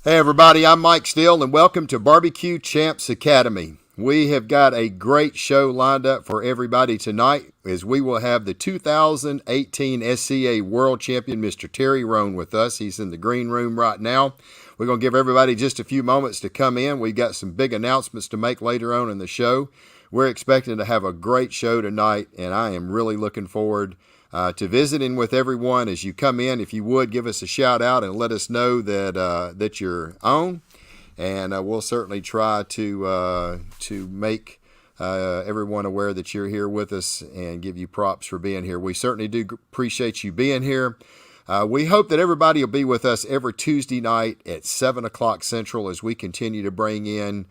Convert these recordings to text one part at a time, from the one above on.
Hey everybody, I'm Mike Steele and welcome to BBQ Champs Academy. We have got a great show lined up for everybody tonight as we will have the 2018 SCA World Champion, Mr. Terry Roan, with us. He's in the green room right now. We're going to give everybody just a few moments to come in. We've got some big announcements to make later on in the show. We're expecting to have a great show tonight, and I am really looking forward to visiting with everyone as you come in. If you would, give us a shout out and let us know that you're on, and we'll certainly try to make everyone aware that you're here with us and give you props for being here. We certainly do appreciate you being here. We hope that everybody will be with us every Tuesday night at 7 o'clock Central as we continue to bring in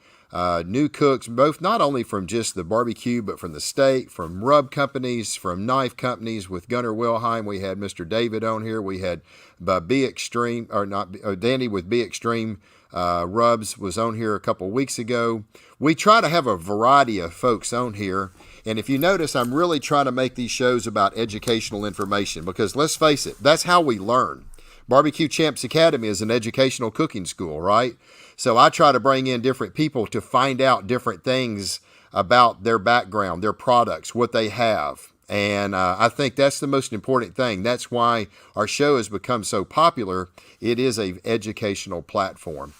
new cooks, both not only from just the barbecue, but from the steak, from rub companies, from knife companies. With Gunnar Wilhelm, we had Mr. David on here. We had B Xtreme, or not, Danny with B Xtreme Rubs was on here a couple weeks ago. We try to have a variety of folks on here. And if you notice, I'm really trying to make these shows about educational information because let's face it, that's how we learn. BBQ Champs Academy is an educational cooking school, right? So I try to bring in different people to find out different things about their background, their products, what they have. And I think that's the most important thing. That's why our show has become so popular. It is an educational platform.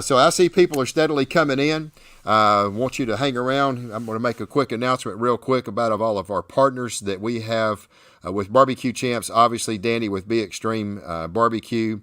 So I see people are steadily coming in. I want you to hang around. I'm going to make a quick announcement real quick about all of our partners that we have with BBQ Champs. Obviously, Danny with B Xtreme Barbecue.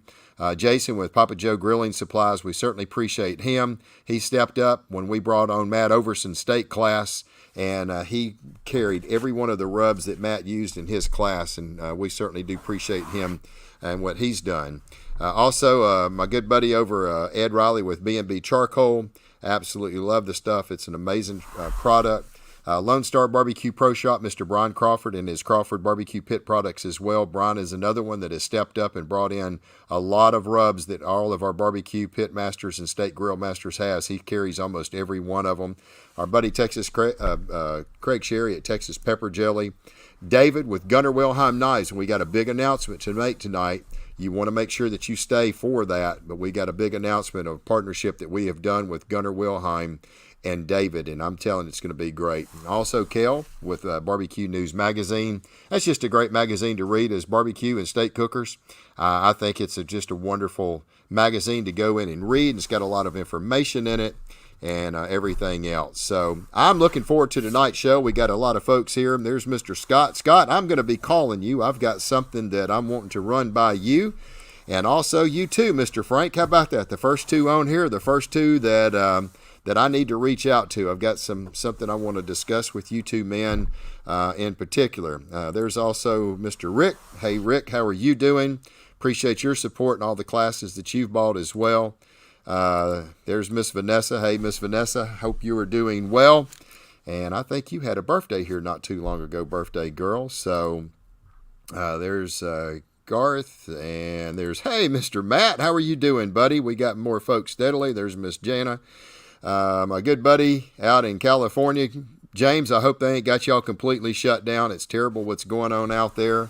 Jason with Papa Joe Grilling Supplies. We certainly appreciate him. He stepped up when we brought on Matt Overson's steak class, and he carried every one of the rubs that Matt used in his class, and we certainly do appreciate him and what he's done. Also, my good buddy over Ed Riley with B&B Charcoal. Absolutely love the stuff. It's an amazing product. Lone Star Barbecue Pro Shop, Mr. Brian Crawford and his Crawford Barbecue Pit products as well. Brian is another one that has stepped up and brought in a lot of rubs that all of our barbecue pit masters and steak grill masters has. He carries almost every one of them. Our buddy Craig Sherry at Texas Pepper Jelly. David with Gunnar Wilhelm Knives. And we got a big announcement to make tonight. You want to make sure that you stay for that, but we got a big announcement of partnership that we have done with Gunnar Wilhelm and David, and I'm telling you, it's going to be great. Also, Kel with Barbecue News Magazine. That's just a great magazine to read as barbecue and steak cookers. I think it's just a wonderful magazine to go in and read. It's got a lot of information in it and everything else. So I'm looking forward to tonight's show. We got a lot of folks here. There's Mr. Scott. Scott, I'm going to be calling you. I've got something that I'm wanting to run by you. And also you too, Mr. Frank. How about that? The first two on here, the first two that I need to reach out to. I've got something I want to discuss with you two men in particular. There's also Mr. Rick. Hey, Rick, how are you doing? Appreciate your support and all the classes that you've bought as well. There's Miss Vanessa. Hey, Miss Vanessa, hope you are doing well. And I think you had a birthday here not too long ago, birthday girl. So there's Garth, and there's, hey, Mr. Matt, how are you doing, buddy? We got more folks steadily. There's Miss Jana. My good buddy out in California, James, I hope they ain't got y'all completely shut down. It's terrible what's going on out there.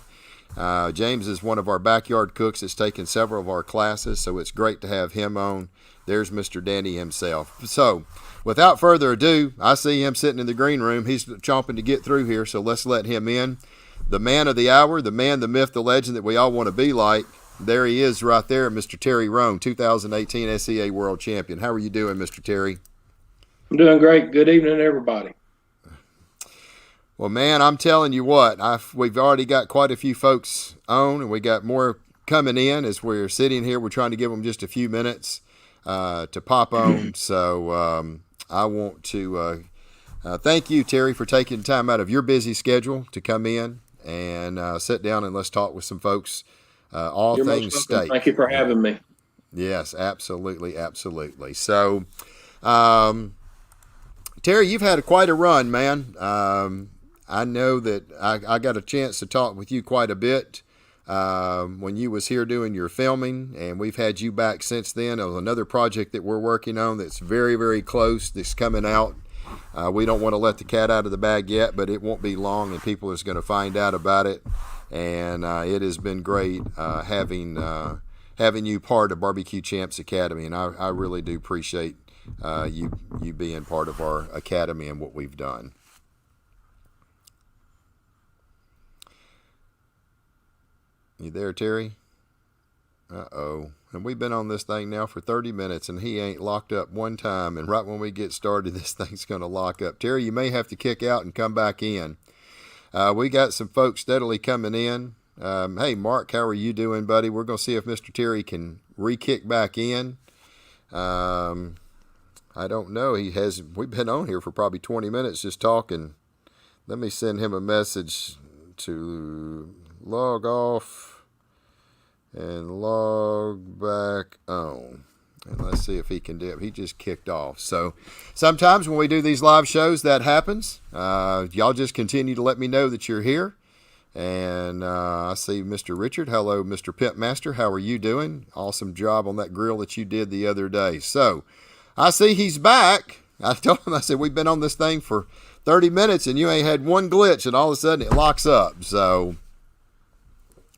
James is one of our backyard cooks that's taken several of our classes, so it's great to have him on. There's Mr. Danny himself. So, without further ado, I see him sitting in the green room. He's chomping to get through here, so let's let him in. The man of the hour, the man, the myth, the legend that we all want to be like. There he is right there, Mr. Terry Roan, 2018 SCA World Champion. How are you doing, Mr. Terry? I'm doing great. Good evening, everybody. Well, man, I'm telling you what, we've already got quite a few folks on, and we got more coming in as we're sitting here. We're trying to give them just a few minutes to pop on. So I want to thank you, Terry, for taking time out of your busy schedule to come in and sit down and let's talk with some folks. All You're things steak. Thank you for having me. Yes, absolutely, absolutely. So, Terry, you've had quite a run, man. I know that I got a chance to talk with you quite a bit when you was here doing your filming, and we've had you back since then. There's another project that we're working on that's very, very close, that's coming out. We don't want to let the cat out of the bag yet, but it won't be long, and people are going to find out about it. And it has been great having having you part of Barbecue Champs Academy, and I really do appreciate you being part of our academy and what we've done. You there, Terry? Uh-oh. And we've been on this thing now for 30 minutes, and he ain't locked up one time. And right when we get started, this thing's going to lock up. Terry, you may have to kick out and come back in. We got some folks steadily coming in. Hey, Mark, how are you doing, buddy? We're going to see if Mr. Terry can re-kick back in. I don't know. We've been on here for probably 20 minutes just talking. Let me send him a message to log off and log back on. And let's see if he can do it. He just kicked off. So sometimes when we do these live shows, that happens. Y'all just continue to let me know that you're here. And I see Mr. Richard. Hello, Mr. Pitmaster. How are you doing? Awesome job on that grill that you did the other day. So I see he's back. I told him, I said, we've been on this thing for 30 minutes and you ain't had one glitch, and all of a sudden it locks up. So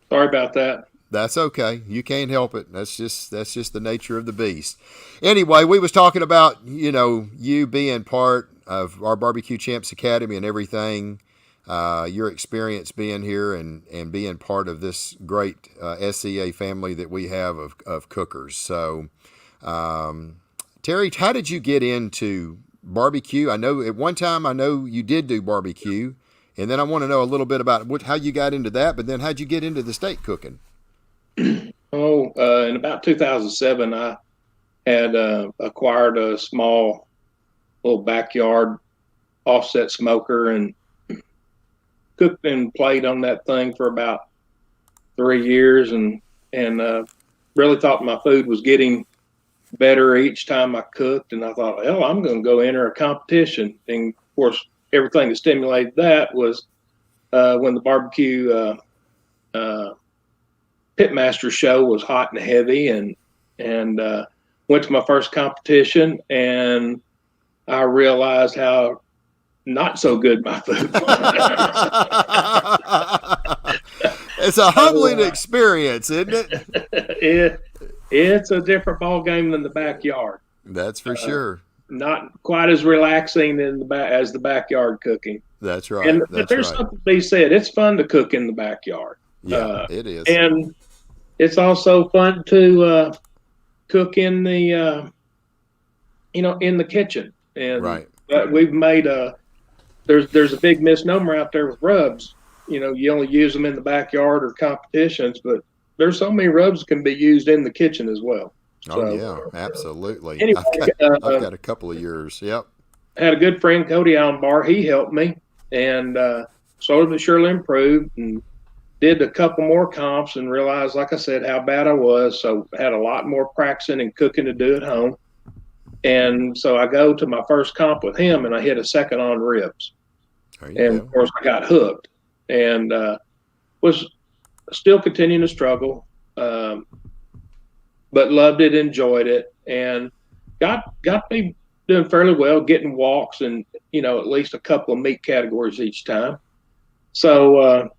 Sorry about that. That's okay. You can't help it. That's just the nature of the beast. Anyway, we was talking about, you being part of our Barbecue Champs Academy and everything, your experience being here and being part of this great SCA family that we have of cookers. So, Terry, how did you get into barbecue? I know at one time you did do barbecue, and then I want to know a little bit about how you got into that, but then how'd you get into the steak cooking? In about 2007, I had acquired a small little backyard offset smoker and cooked and played on that thing for about 3 years, and really thought my food was getting better each time I cooked. And I thought, hell, I'm going to go enter a competition. And of course, everything that stimulated that was when the barbecue Pitmaster show was hot and heavy, and went to my first competition, and I realized how not so good my food was. It's a humbling experience, isn't it? It's a different ball game than the backyard. That's for sure. Not quite as relaxing as the backyard cooking. That's right. But there's something to be said. It's fun to cook in the backyard. Yeah, it is. And it's also fun to cook in the, in the kitchen. And right. We've made there's a big misnomer out there with rubs. You only use them in the backyard or competitions, but there's so many rubs that can be used in the kitchen as well. Oh, yeah, absolutely. Anyway, I've got a couple of years. Yep. I had a good friend, Cody Allenbar. He helped me, and slowly but surely improved, and did a couple more comps and realized, like I said, how bad I was. So had a lot more practicing and cooking to do at home. And so I go to my first comp with him, and I hit a second on ribs. And of course I got hooked, and was still continuing to struggle, but loved it, enjoyed it, and got me doing fairly well, getting walks and, at least a couple of meat categories each time. So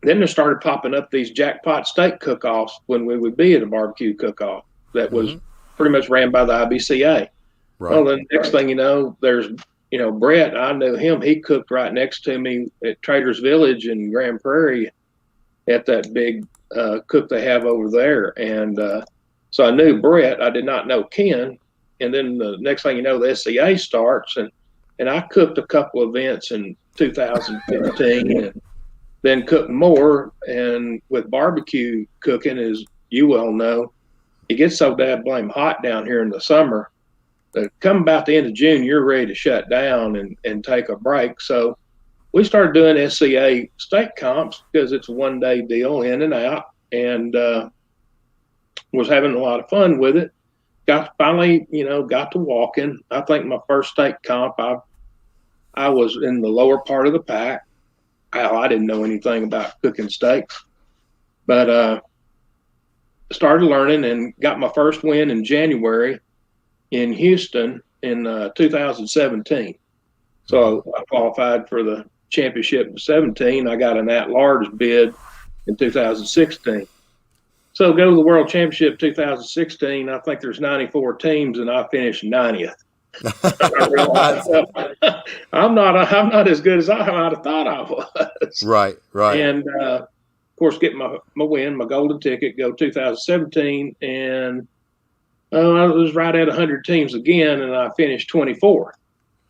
then there started popping up these jackpot steak cook-offs when we would be at a barbecue cook-off that was pretty much ran by the IBCA. Right. Well, the next thing you know, there's, Brett, I knew him. He cooked right next to me at Traders Village in Grand Prairie at that big cook they have over there. And so I knew Brett. I did not know Ken. And then the next thing you know, the SCA starts. And I cooked a couple events in 2015 and then cooked more. And with barbecue cooking, as you well know, it gets so damn blame hot down here in the summer. Come about the end of June, you're ready to shut down and take a break. So we started doing SCA steak comps because it's a one-day deal in and out, and was having a lot of fun with it. Got to walking. I think my first steak comp, I was in the lower part of the pack. I didn't know anything about cooking steaks, but started learning and got my first win in January in Houston in 2017. So I qualified for the championship in 17. I got an at-large bid in 2016. So go to the World Championship 2016. I think there's 94 teams, and I finished 90th. I realized I'm not as good as I might have thought I was. Right. And of course, get my win, my golden ticket, go 2017, and I was right at 100 teams again, and I finished 24th.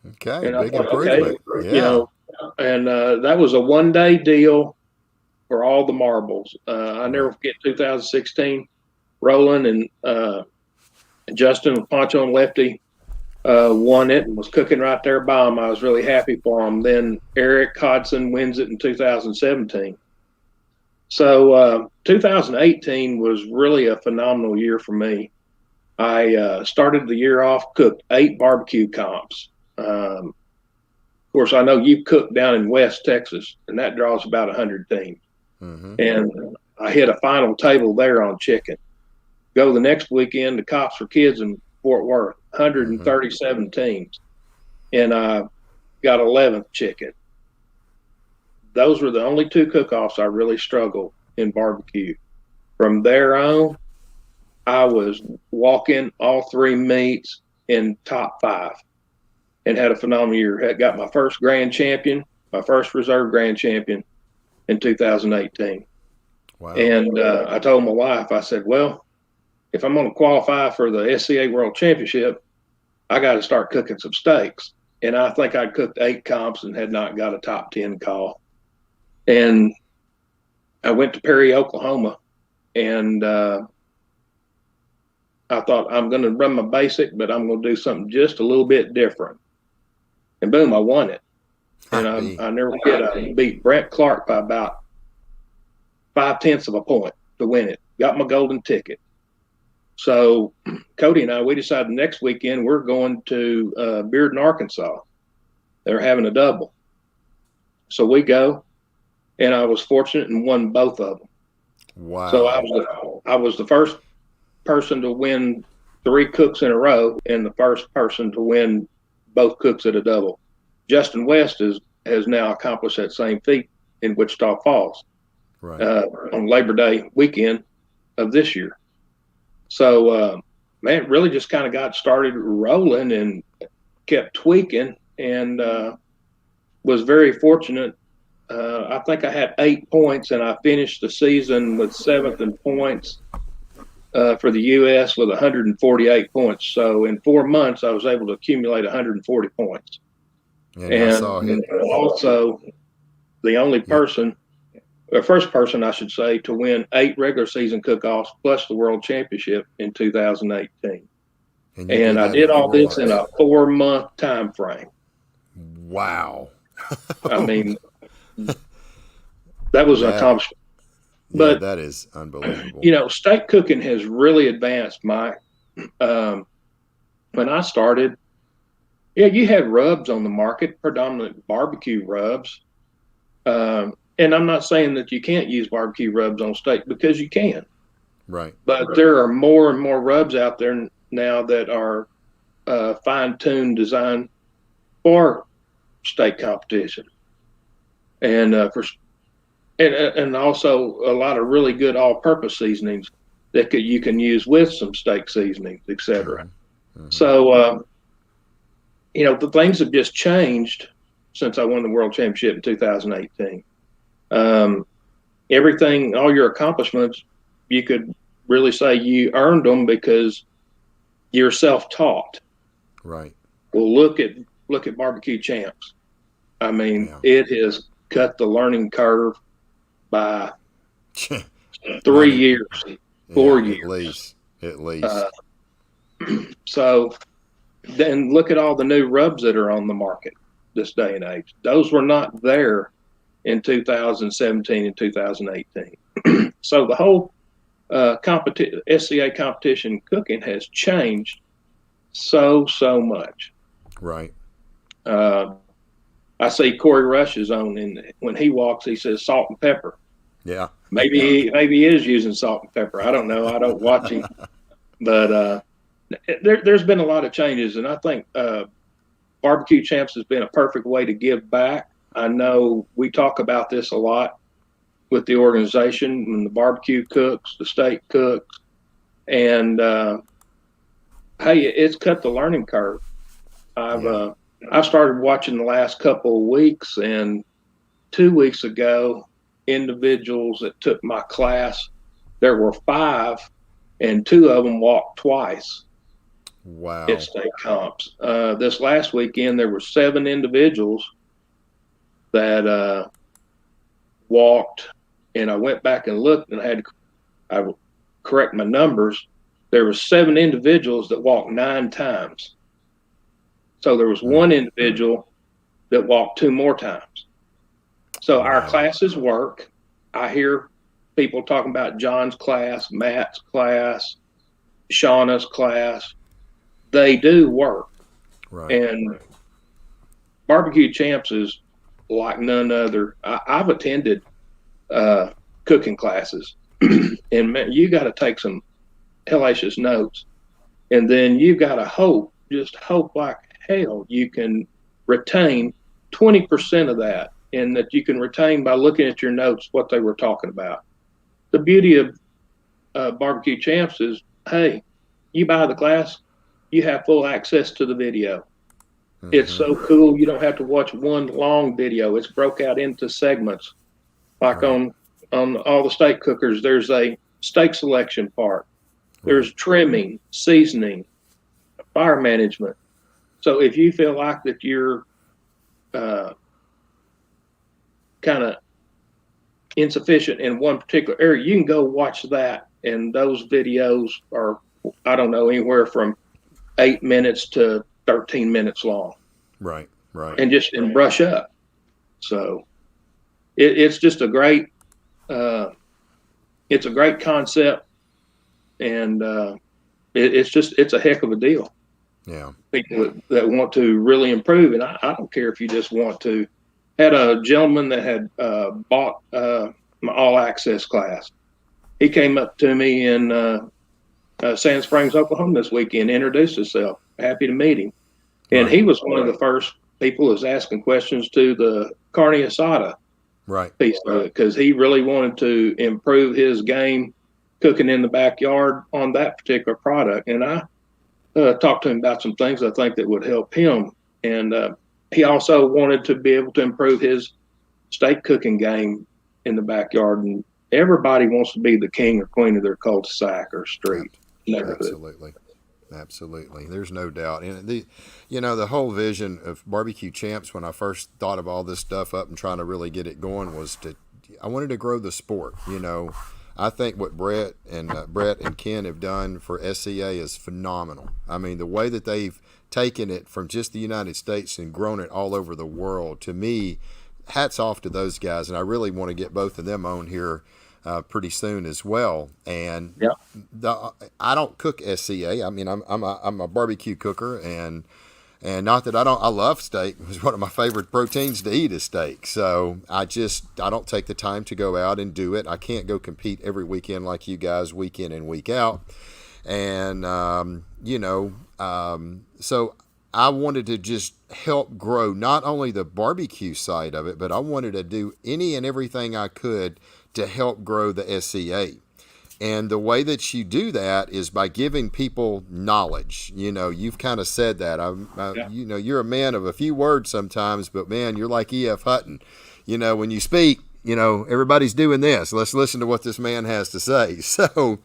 Okay, and big improvement. Okay, Yeah. And that was a one-day deal for all the marbles. I never forget 2016. Roland and Justin with Poncho and Lefty won it and was cooking right there by him. I was really happy for him. Then Eric Hodson wins it in 2017. So 2018 was really a phenomenal year for me. I started the year off, cooked 8 barbecue comps. Of course, I know you cook down in West Texas, and that draws about 100 teams. Mm-hmm. And I hit a final table there on chicken. Go the next weekend to Cops for Kids in Fort Worth, 137 teams, and I got 11th chicken. Those were the only 2 cook-offs I really struggled in barbecue. From there on, I was walking all 3 meets in top 5 and had a phenomenal year. Had got my first grand champion, my first reserve grand champion in 2018. Wow. And I told my wife, I said, well, if I'm going to qualify for the SCA World Championship, I got to start cooking some steaks. And I think I'd cooked 8 comps and had not got a top 10 call. And I went to Perry, Oklahoma, and I thought I'm going to run my basic, but I'm going to do something just a little bit different. And boom, I won it. And I never forget, I beat Brent Clark by about 0.5 of a point to win it. Got my golden ticket. So Cody and I, we decided next weekend we're going to Bearden, Arkansas. They're having a double. So we go, and I was fortunate and won both of them. Wow. So I was the first person to win 3 cooks in a row and the first person to win both cooks at a double. Justin West has now accomplished that same feat in Wichita Falls on Labor Day weekend of this year. So, man, really just kind of got started rolling and kept tweaking, and was very fortunate. I think I had 8 points, and I finished the season with 7th in points for the U.S. with 148 points. So in 4 months, I was able to accumulate 140 points. And also the only person, the first person, I should say, to win 8 regular season cook-offs plus the World Championship in 2018. And I did all this in a 4-month time frame. Wow. I mean, that was an accomplishment. But that is unbelievable. You know, steak cooking has really advanced, Mike. When I started, you had rubs on the market, predominant barbecue rubs. And I'm not saying that you can't use barbecue rubs on steak, because you can. Right. But there are more and more rubs out there now that are fine-tuned, designed for steak competition. And and also a lot of really good all-purpose seasonings that you can use with some steak seasonings, etc. Mm-hmm. So, you know, the things have just changed since I won the World Championship in 2018. Everything, all your accomplishments, you could really say you earned them because you're self-taught. Right. Well, look at Barbecue Champs. I mean, it has cut the learning curve by 3 years, 4 years. At least. So then look at all the new rubs that are on the market this day and age. Those were not there in 2017 and 2018. So the whole SCA competition cooking has changed so much. Right. I see Corey Rush is on, and when he walks, he says salt and pepper. Yeah. Maybe he is using salt and pepper. I don't know. I don't watch him. But there's been a lot of changes, and I think Barbecue Champs has been a perfect way to give back. I know we talk about this a lot. with the organization and the barbecue cooks, the steak cooks, and hey, it's cut the learning curve. I've started watching the last couple of weeks, and 2 weeks ago, individuals that took my class, there were 5, and 2 of them walked twice. Wow. At state comps. This last weekend, there were 7 individuals that walked, and I went back and looked, and I correct my numbers. There were 7 individuals that walked 9 times. So there was 1 individual that walked 2 more times. So our classes work. I hear people talking about John's class, Matt's class, Shauna's class. They do work. Right. And Barbecue Champs is like none other. I've attended cooking classes, and man, you got to take some hellacious notes, and then you got to just hope like hell you can retain 20% of that, and that you can retain by looking at your notes what they were talking about. The beauty of Barbecue Champs is, hey, you buy the class, you have full access to the video. Mm-hmm. It's so cool. You don't have to watch one long video. It's broke out into segments. Like on all the steak cookers, there's a steak selection part. There's trimming, seasoning, fire management. So if you feel like that you're kind of insufficient in one particular area, you can go watch that. And those videos are, I don't know, anywhere from 8 minutes to 13 minutes long. Right. And brush up. So it's just a great, it's a great concept, and it's a heck of a deal. Yeah. People that want to really improve, and I don't care if you just want to. Had a gentleman that had bought my all access class. He came up to me in Sand Springs, Oklahoma this weekend, introduced himself. Happy to meet him. And he was one of the first people that was asking questions to the carne asada piece of it, because he really wanted to improve his game cooking in the backyard on that particular product. And I talked to him about some things I think that would help him. And he also wanted to be able to improve his steak cooking game in the backyard. And everybody wants to be the king or queen of their cul-de-sac or street neighborhood. Absolutely. There's no doubt. And the whole vision of Barbecue Champs, when I first thought of all this stuff up and trying to really get it going, I wanted to grow the sport. I think what Brett and Ken have done for SCA is phenomenal. I mean, the way that they've taken it from just the United States and grown it all over the world, to me, hats off to those guys. And I really want to get both of them on here pretty soon as well. And I don't cook SCA. I mean, I'm a barbecue cooker, and not that I love steak. It was one of my favorite proteins to eat is steak. So I don't take the time to go out and do it. I can't go compete every weekend like you guys, week in and week out. And so I wanted to just help grow not only the barbecue side of it, but I wanted to do any and everything I could to help grow the SCA. And the way that you do that is by giving people knowledge. You've kind of said that. You're a man of a few words sometimes, but man, you're like E.F. Hutton. When you speak, everybody's doing this. Let's listen to what this man has to say. So,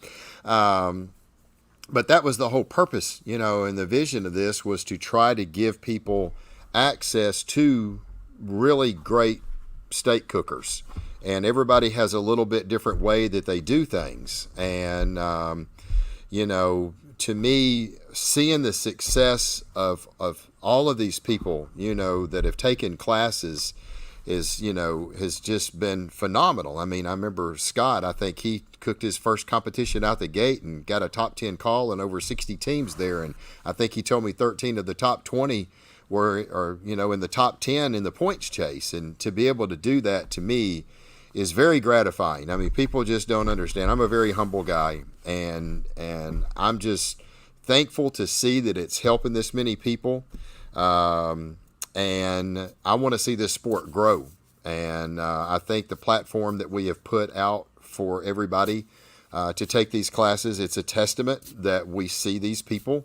but that was the whole purpose, and the vision of this was to try to give people access to really great steak cookers. And everybody has a little bit different way that they do things. And, to me, seeing the success of all of these people, that have taken classes has just been phenomenal. I mean, I remember Scott, I think he cooked his first competition out the gate and got a top 10 call and over 60 teams there. And I think he told me 13 of the top 20 were in the top 10 in the points chase. And to be able to do that, to me, is very gratifying. I mean, people just don't understand. I'm a very humble guy, and I'm just thankful to see that it's helping this many people. And I want to see this sport grow. And I think the platform that we have put out for everybody to take these classes, it's a testament that we see these people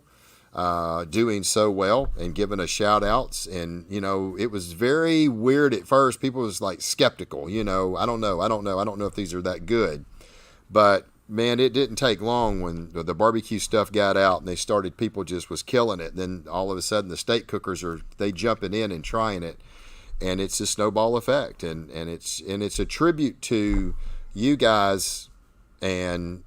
doing so well and giving us shout outs. And, it was very weird at first. People was like skeptical, I don't know if these are that good. But man, it didn't take long when the barbecue stuff got out and they started, people just was killing it. Then all of a sudden the steak cookers they jumping in and trying it. And it's a snowball effect. And it's a tribute to you guys and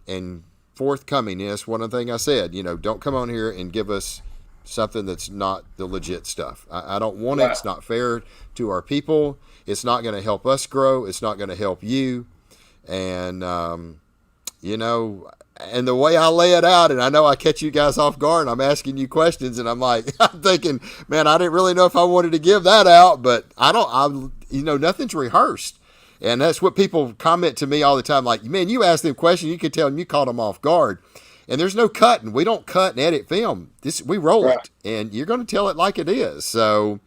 forthcoming. Yes, one of the things I said, don't come on here and give us something that's not the legit stuff. I don't want it. It's not fair to our people. It's not going to help us grow. It's not going to help you. And, and the way I lay it out, and I know I catch you guys off guard, and I'm asking you questions, and I'm thinking, man, I didn't really know if I wanted to give that out, but nothing's rehearsed. And that's what people comment to me all the time. Like, man, you asked them questions, you could tell them you caught them off guard. And there's no cutting. We don't cut and edit film. We roll it, and you're going to tell it like it is. So,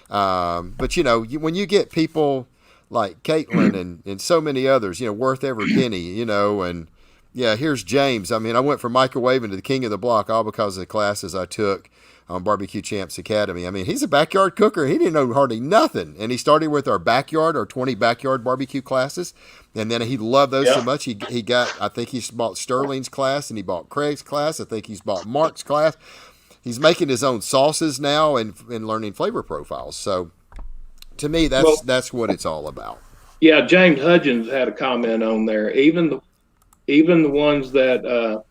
but when you get people like Caitlin and so many others, worth every penny, and yeah, here's James. I mean, I went from microwaving to the king of the block all because of the classes I took on Barbecue Champs Academy. I mean, he's a backyard cooker. He didn't know hardly nothing. And he started with our 20 backyard barbecue classes. And then he loved those so much. I think he's bought Sterling's class and he bought Craig's class. I think he's bought Mark's class. He's making his own sauces now and learning flavor profiles. So to me, that's what it's all about. Yeah. James Hudgens had a comment on there. Even the ones that,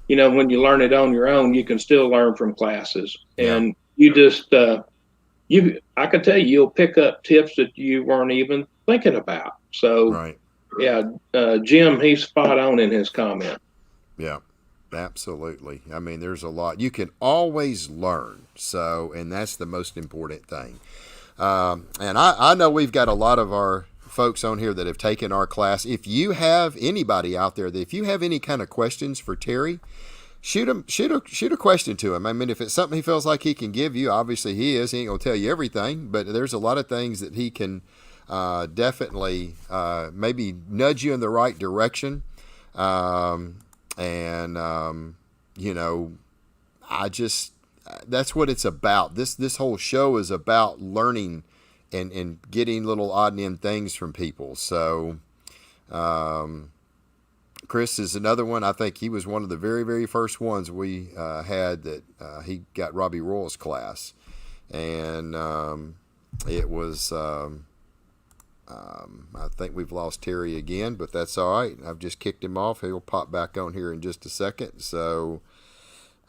when you learn it on your own, you can still learn from classes. And you just, I can tell you'll pick up tips that you weren't even thinking about. So, Jim, he's spot on in his comment. Yeah, absolutely. I mean, there's a lot. You can always learn. So, and that's the most important thing. And I know we've got a lot of our folks on here that have taken our class. If you have anybody out there if you have any kind of questions for Terry, shoot a question to him. I mean, if it's something he feels like he can give you, obviously he ain't gonna tell you everything, but there's a lot of things that he can definitely maybe nudge you in the right direction. That's what it's about. This whole show is about learning and getting little odd and end things from people. So, Chris is another one. I think he was one of the very, very first ones we had that he got Robbie Royal's class. And it was, I think we've lost Terry again, but that's all right. I've just kicked him off. He'll pop back on here in just a second. So,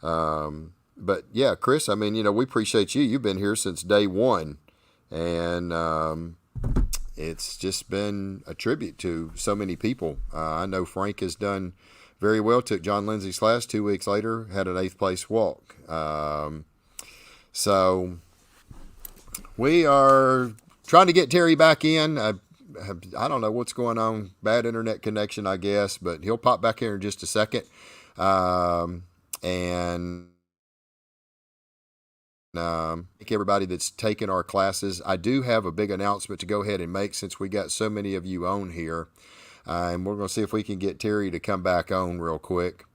but yeah, Chris, I mean, we appreciate you. You've been here since day one. And it's just been a tribute to so many people. I know Frank has done very well, took John Lindsay's class 2 weeks later, had an 8th place walk. So we are trying to get Terry back in. I don't know what's going on, bad internet connection, I guess, but he'll pop back here in just a second. And thank everybody that's taken our classes. I do have a big announcement to go ahead and make since we got so many of you on here. And we're going to see if we can get Terry to come back on real quick.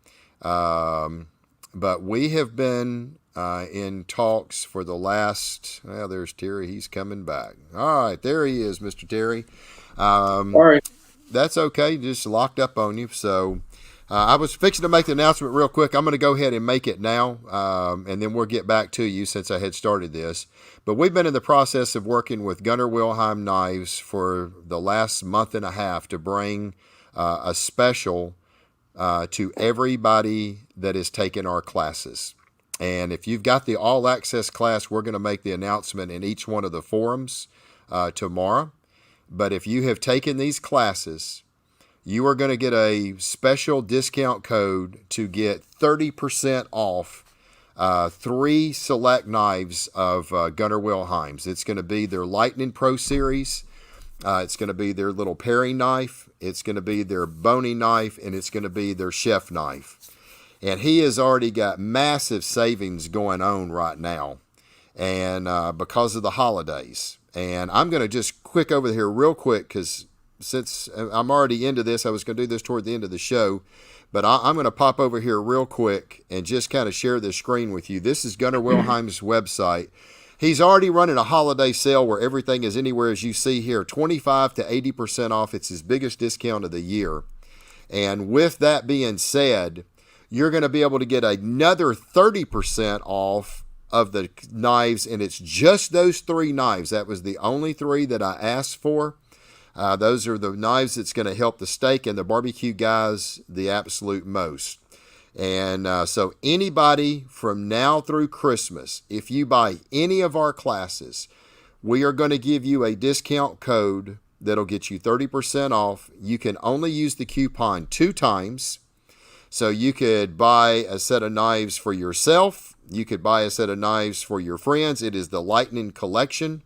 But we have been in talks for the last, there's Terry. He's coming back. All right, there he is, Mr. Terry. All right. That's okay. Just locked up on you. So I was fixing to make the announcement real quick. I'm going to go ahead and make it now, and then we'll get back to you since I had started this. But we've been in the process of working with Gunnar Wilhelm Knives for the last month and a half to bring a special to everybody that has taken our classes. And if you've got the All Access class, we're going to make the announcement in each one of the forums tomorrow. But if you have taken these classes, you are going to get a special discount code to get 30% off 3 select knives of Gunnar Wilhelm's. It's going to be their Lightning Pro Series. It's going to be their little paring knife. It's going to be their boning knife, and it's going to be their chef knife. And he has already got massive savings going on right now. and because of the holidays. And I'm going to just quick over here real quick because since I'm already into this, I was going to do this toward the end of the show. But I'm going to pop over here real quick and just kind of share this screen with you. This is Gunnar Wilhelm's website. He's already running a holiday sale where everything is anywhere, as you see here, 25 to 80% off. It's his biggest discount of the year. And with that being said, you're going to be able to get another 30% off of the knives, and it's just those 3 knives. That was the only 3 that I asked for. Those are the knives that's going to help the steak and the barbecue guys the absolute most. And so anybody from now through Christmas, if you buy any of our classes, we are going to give you a discount code that'll get you 30% off. You can only use the coupon 2 times. So you could buy a set of knives for yourself. You could buy a set of knives for your friends. It is the Lightning Collection.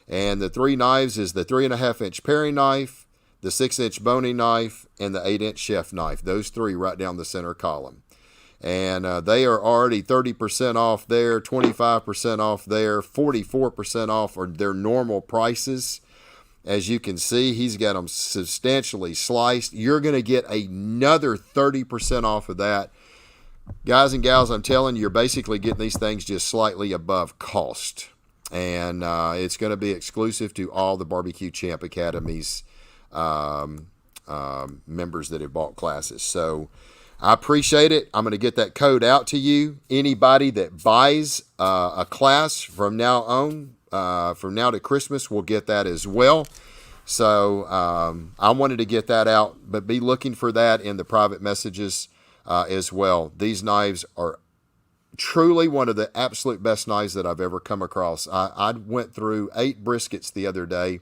And the 3 knives is the 3.5-inch paring knife, the 6-inch boning knife, and the 8-inch chef knife. Those 3 right down the center column. And they are already 30% off there, 25% off there, 44% off are their normal prices. As you can see, he's got them substantially sliced. You're going to get another 30% off of that. Guys and gals, I'm telling you, you're basically getting these things just slightly above cost. And it's going to be exclusive to all the Barbecue Champ Academy's members that have bought classes. So I appreciate it. I'm going to get that code out to you. Anybody that buys a class from now on, from now to Christmas, will get that as well. So I wanted to get that out, but be looking for that in the private messages as well. These knives are truly one of the absolute best knives that I've ever come across. I went through 8 briskets the other day,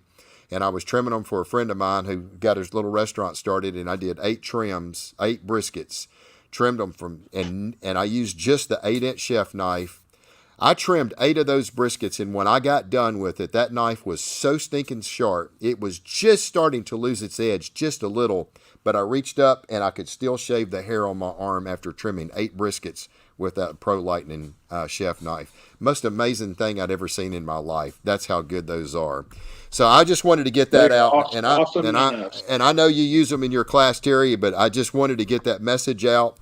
and I was trimming them for a friend of mine who got his little restaurant started, and I did 8 trims, 8 briskets, trimmed them and I used just the 8-inch chef knife. I trimmed 8 of those briskets, and when I got done with it, that knife was so stinking sharp. It was just starting to lose its edge just a little, but I reached up and I could still shave the hair on my arm after trimming 8 briskets with that Pro Lightning chef knife. Most amazing thing I'd ever seen in my life. That's how good those are. So I just wanted to get that out, awesome, and I know you use them in your class, Terry, but I just wanted to get that message out.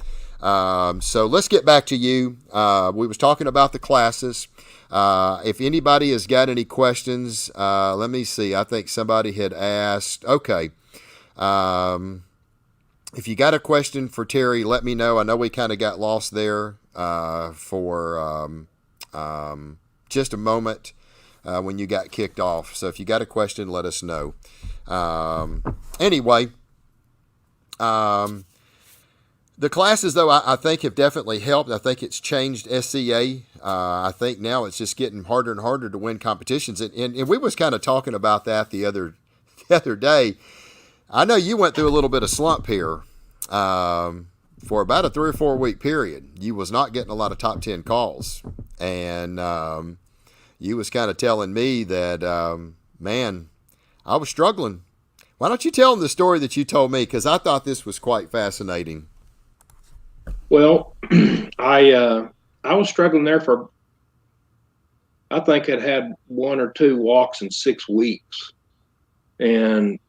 So let's get back to you. We was talking about the classes. If anybody has got any questions, let me see. I think somebody had asked. Okay. If you got a question for Terry, let me know. I know we kind of got lost there for just a moment when you got kicked off. So if you got a question, let us know. Anyway, the classes, though, I think have definitely helped. I think it's changed SCA. I think now it's just getting harder and harder to win competitions. And we was kind of talking about that the other day. I know you went through a little bit of slump here for about a 3 or 4 week period. You was not getting a lot of top 10 calls. And you was kind of telling me that, man, I was struggling. Why don't you tell them the story that you told me? Because I thought this was quite fascinating. Well, I was struggling there for, I think I'd had 1 or 2 walks in 6 weeks. And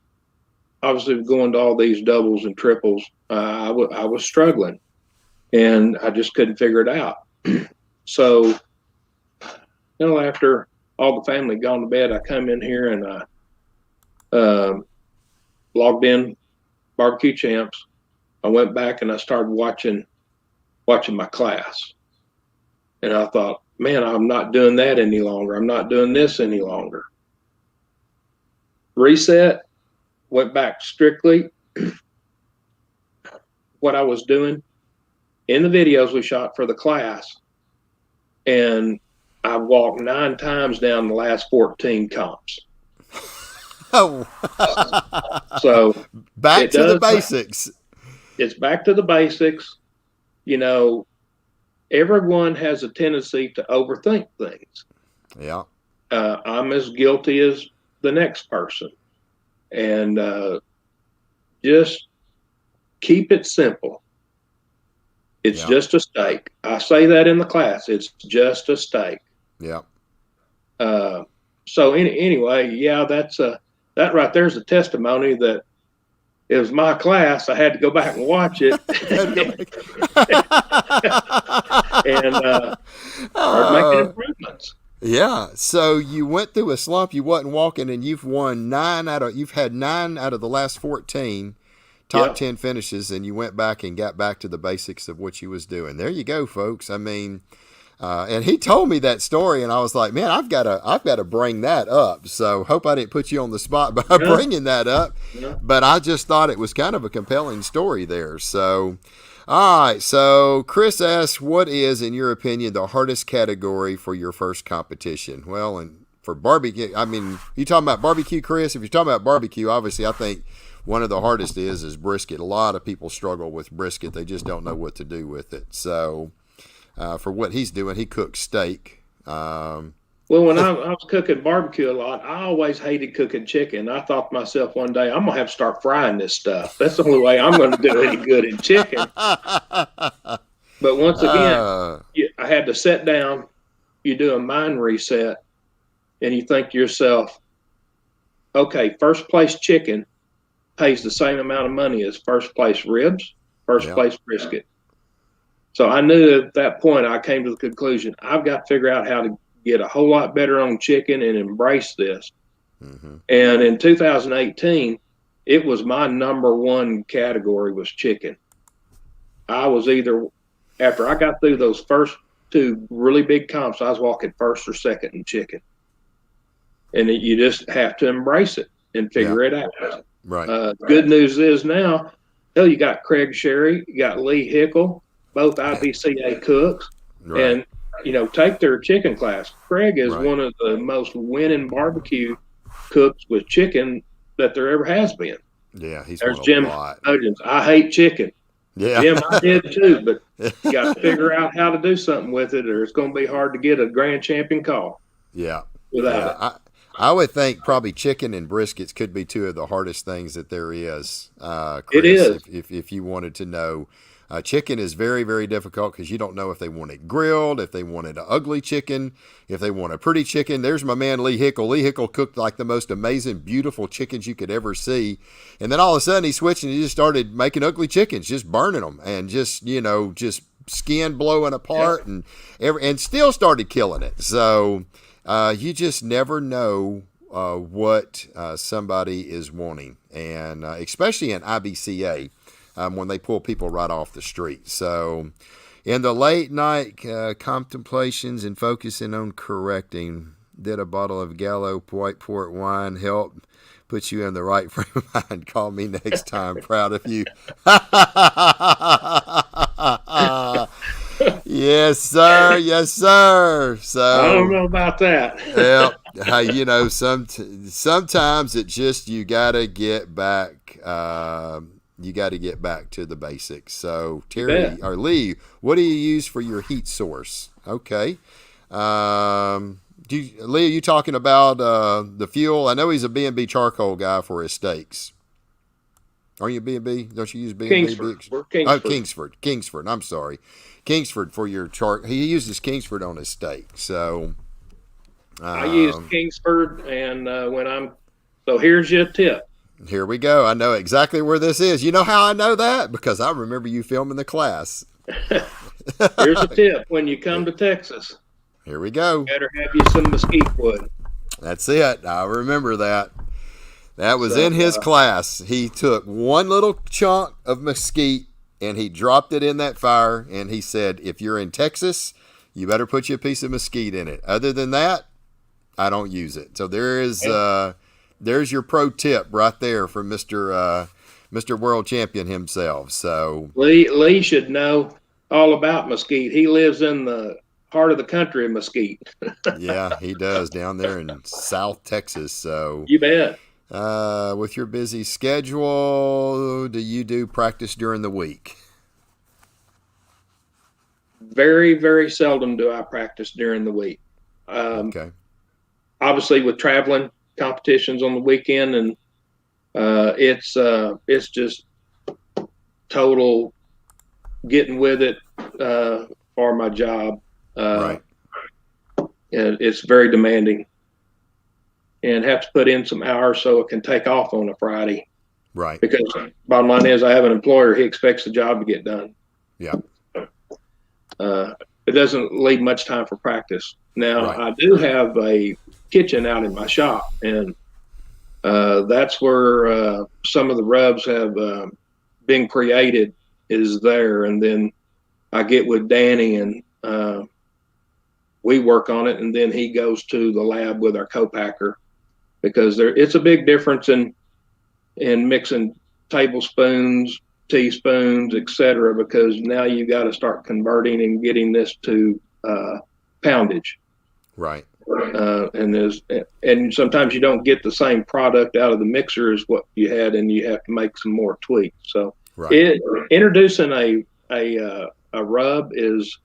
obviously going to all these doubles and triples, I was struggling, and I just couldn't figure it out. So, after all the family gone to bed, I come in here and I logged in Barbecue Champs. I went back and I started watching my class, and I thought, man, I'm not doing that any longer. I'm not doing this any longer. Reset. Went back strictly what I was doing in the videos we shot for the class, and I walked 9 times down the last 14 comps. Oh, so back to the basics. It's back to the basics. Everyone has a tendency to overthink things. Yeah. I'm as guilty as the next person. And just keep it simple. It's just a steak. I say that in the class. It's just a steak. Yeah. So anyway, yeah, that right there's a testimony that it was my class. I had to go back and watch it and start making uh, improvements. yeah. So you went through a slump. You wasn't walking, and you've had 9 out of the last 14 top Yep. 10 finishes, and you went back and got back to the basics of what you was doing. There you go, folks. I mean, and he told me that story, and I was like, man, I've got to bring that up. So hope I didn't put you on the spot by Yeah. bringing that up, Yeah. but I just thought it was kind of a compelling story there. So, all right. So Chris asks, what is, in your opinion, the hardest category for your first competition? Well, and for barbecue, I mean, you talking about barbecue, Chris? If you're talking about barbecue, obviously, I think one of the hardest is brisket. A lot of people struggle with brisket; they just don't know what to do with it. So. For what he's doing, he cooks steak. Well, when I was cooking barbecue a lot, I always hated cooking chicken. I thought to myself one day, I'm gonna have to start frying this stuff. That's the only way I'm gonna do any good in chicken. But once again, I had to sit down. You do a mind reset, and you think to yourself, okay, first place chicken pays the same amount of money as first place ribs, first place brisket. So I knew at that point I came to the conclusion I've got to figure out how to get a whole lot better on chicken and embrace this. Mm-hmm. And in 2018, it was my number one category was chicken. I was either, after I got through those first 2 really big comps, I was walking first or second in chicken. And you just have to embrace it and figure it out. Right. Good news is now, hell, you got Craig Sherry, you got Lee Hickle, both IBCA cooks, and take their chicken class. Craig is one of the most winning barbecue cooks with chicken that there ever has been. Yeah, he's There's won a Jim lot. Hodgins. I hate chicken. Yeah, Jim, I did too, but you got to figure out how to do something with it, or it's going to be hard to get a grand champion call. Yeah, without it. I would think probably chicken and briskets could be 2 of the hardest things that there is. Chris, it is. If you wanted to know. Chicken is very, very difficult because you don't know if they want it grilled, if they wanted an ugly chicken, if they want a pretty chicken. There's my man Lee Hickle. Lee Hickle cooked like the most amazing, beautiful chickens you could ever see. And then all of a sudden he switched and he just started making ugly chickens, just burning them and just skin blowing apart and still started killing it. So you just never know what somebody is wanting. And especially in IBCA. When they pull people right off the street. So in the late night contemplations and focusing on correcting, did a bottle of Gallo white port wine help put you in the right frame of mind? Call me next time. Proud of you. Yes, sir. Yes, sir. So I don't know about that. Well, sometimes it just you got to get back. You got to get back to the basics. So, Terry or Lee, what do you use for your heat source? Okay. Lee, are you talking about the fuel? I know he's a B&B charcoal guy for his steaks. Are you B&B? Don't you use B&B? Kingsford. Oh, Kingsford. I'm sorry. Kingsford for your chart. He uses Kingsford on his steak. So, I use Kingsford, and so here's your tip. Here we go. I know exactly where this is. You know how I know that? Because I remember you filming the class. Here's a tip when you come to Texas. Here we go. You better have you some mesquite wood. That's it. I remember that. That was in his class. He took one little chunk of mesquite and he dropped it in that fire and he said, if you're in Texas, you better put you a piece of mesquite in it. Other than that, I don't use it. So there's your pro tip right there from Mr. World Champion himself. So Lee should know all about mesquite. He lives in the heart of the country of mesquite. Yeah, he does down there in South Texas. So you bet. With your busy schedule, do you do practice during the week? Very, very seldom do I practice during the week. Okay. Obviously, with traveling competitions on the weekend, and it's just total getting with it for my job. Right. and it's very demanding, and have to put in some hours so it can take off on a Friday. Right. Because bottom line is, I have an employer, he expects the job to get done. Yeah. It doesn't leave much time for practice. Now, Right. I do have a kitchen out in my shop, and that's where some of the rubs have been created, is there. And then I get with Danny, and we work on it, and then he goes to the lab with our co-packer, because it's a big difference in mixing tablespoons, teaspoons, etc., because now you got to start converting and getting this to poundage. Right. And sometimes you don't get the same product out of the mixer as what you had, and you have to make some more tweaks. So Right. Introducing a rub is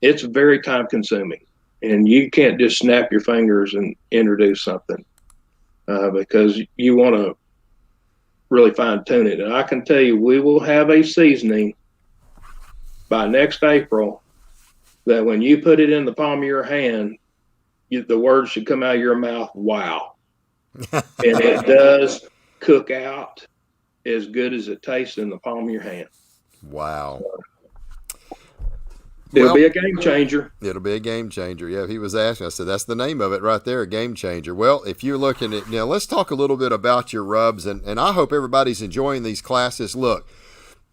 it's very time consuming, and you can't just snap your fingers and introduce something, because you want to really fine tune it. And I can tell you, we will have a seasoning by next April that when you put it in the palm of your hand, the words should come out of your mouth, wow. And it does cook out as good as it tastes in the palm of your hand. Wow. It'll be a game changer. It'll be a game changer. Yeah, he was asking. I said, that's the name of it right there, a game changer. Well, if you're looking at, now let's talk a little bit about your rubs, and I hope everybody's enjoying these classes. Look,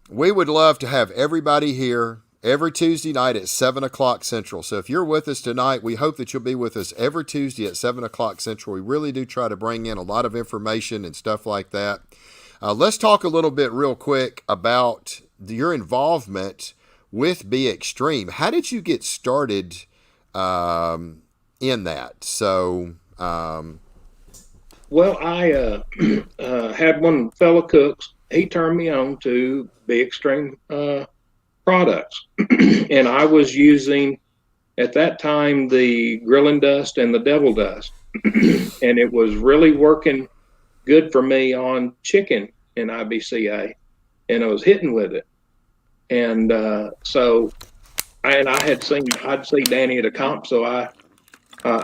we would love to have everybody here every Tuesday night at 7 o'clock Central. So if you're with us tonight, we hope that you'll be with us every Tuesday at 7 o'clock Central. We really do try to bring in a lot of information and stuff like that. Let's talk a little bit real quick about your involvement with B Xtreme. How did you get started in that? So, well, I had one fellow cooks. He turned me on to B Xtreme products, and I was using at that time the Grilling Dust and the Devil Dust, and it was really working good for me on chicken in IBCA, and I was hitting with it. And I'd see Danny at a comp, so I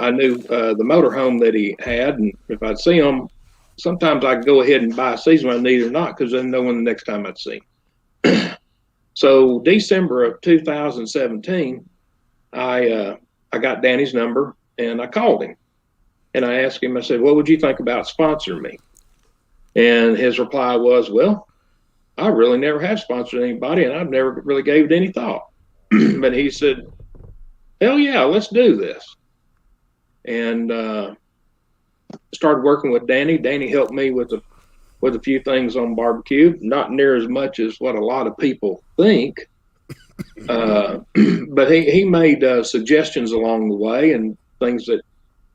knew the motorhome that he had, and if I'd see him, sometimes I'd go ahead and buy a season when I need it or not, because I didn't know when the next time I'd see him. So December of 2017, I got Danny's number, and I called him, and I asked him, I said, what would you think about sponsoring me? And his reply was, well, I really never have sponsored anybody, and I've never really gave it any thought. But he said, hell yeah, let's do this. And started working with Danny. Danny helped me with a few things on barbecue, not near as much as what a lot of people think. But he made suggestions along the way and things that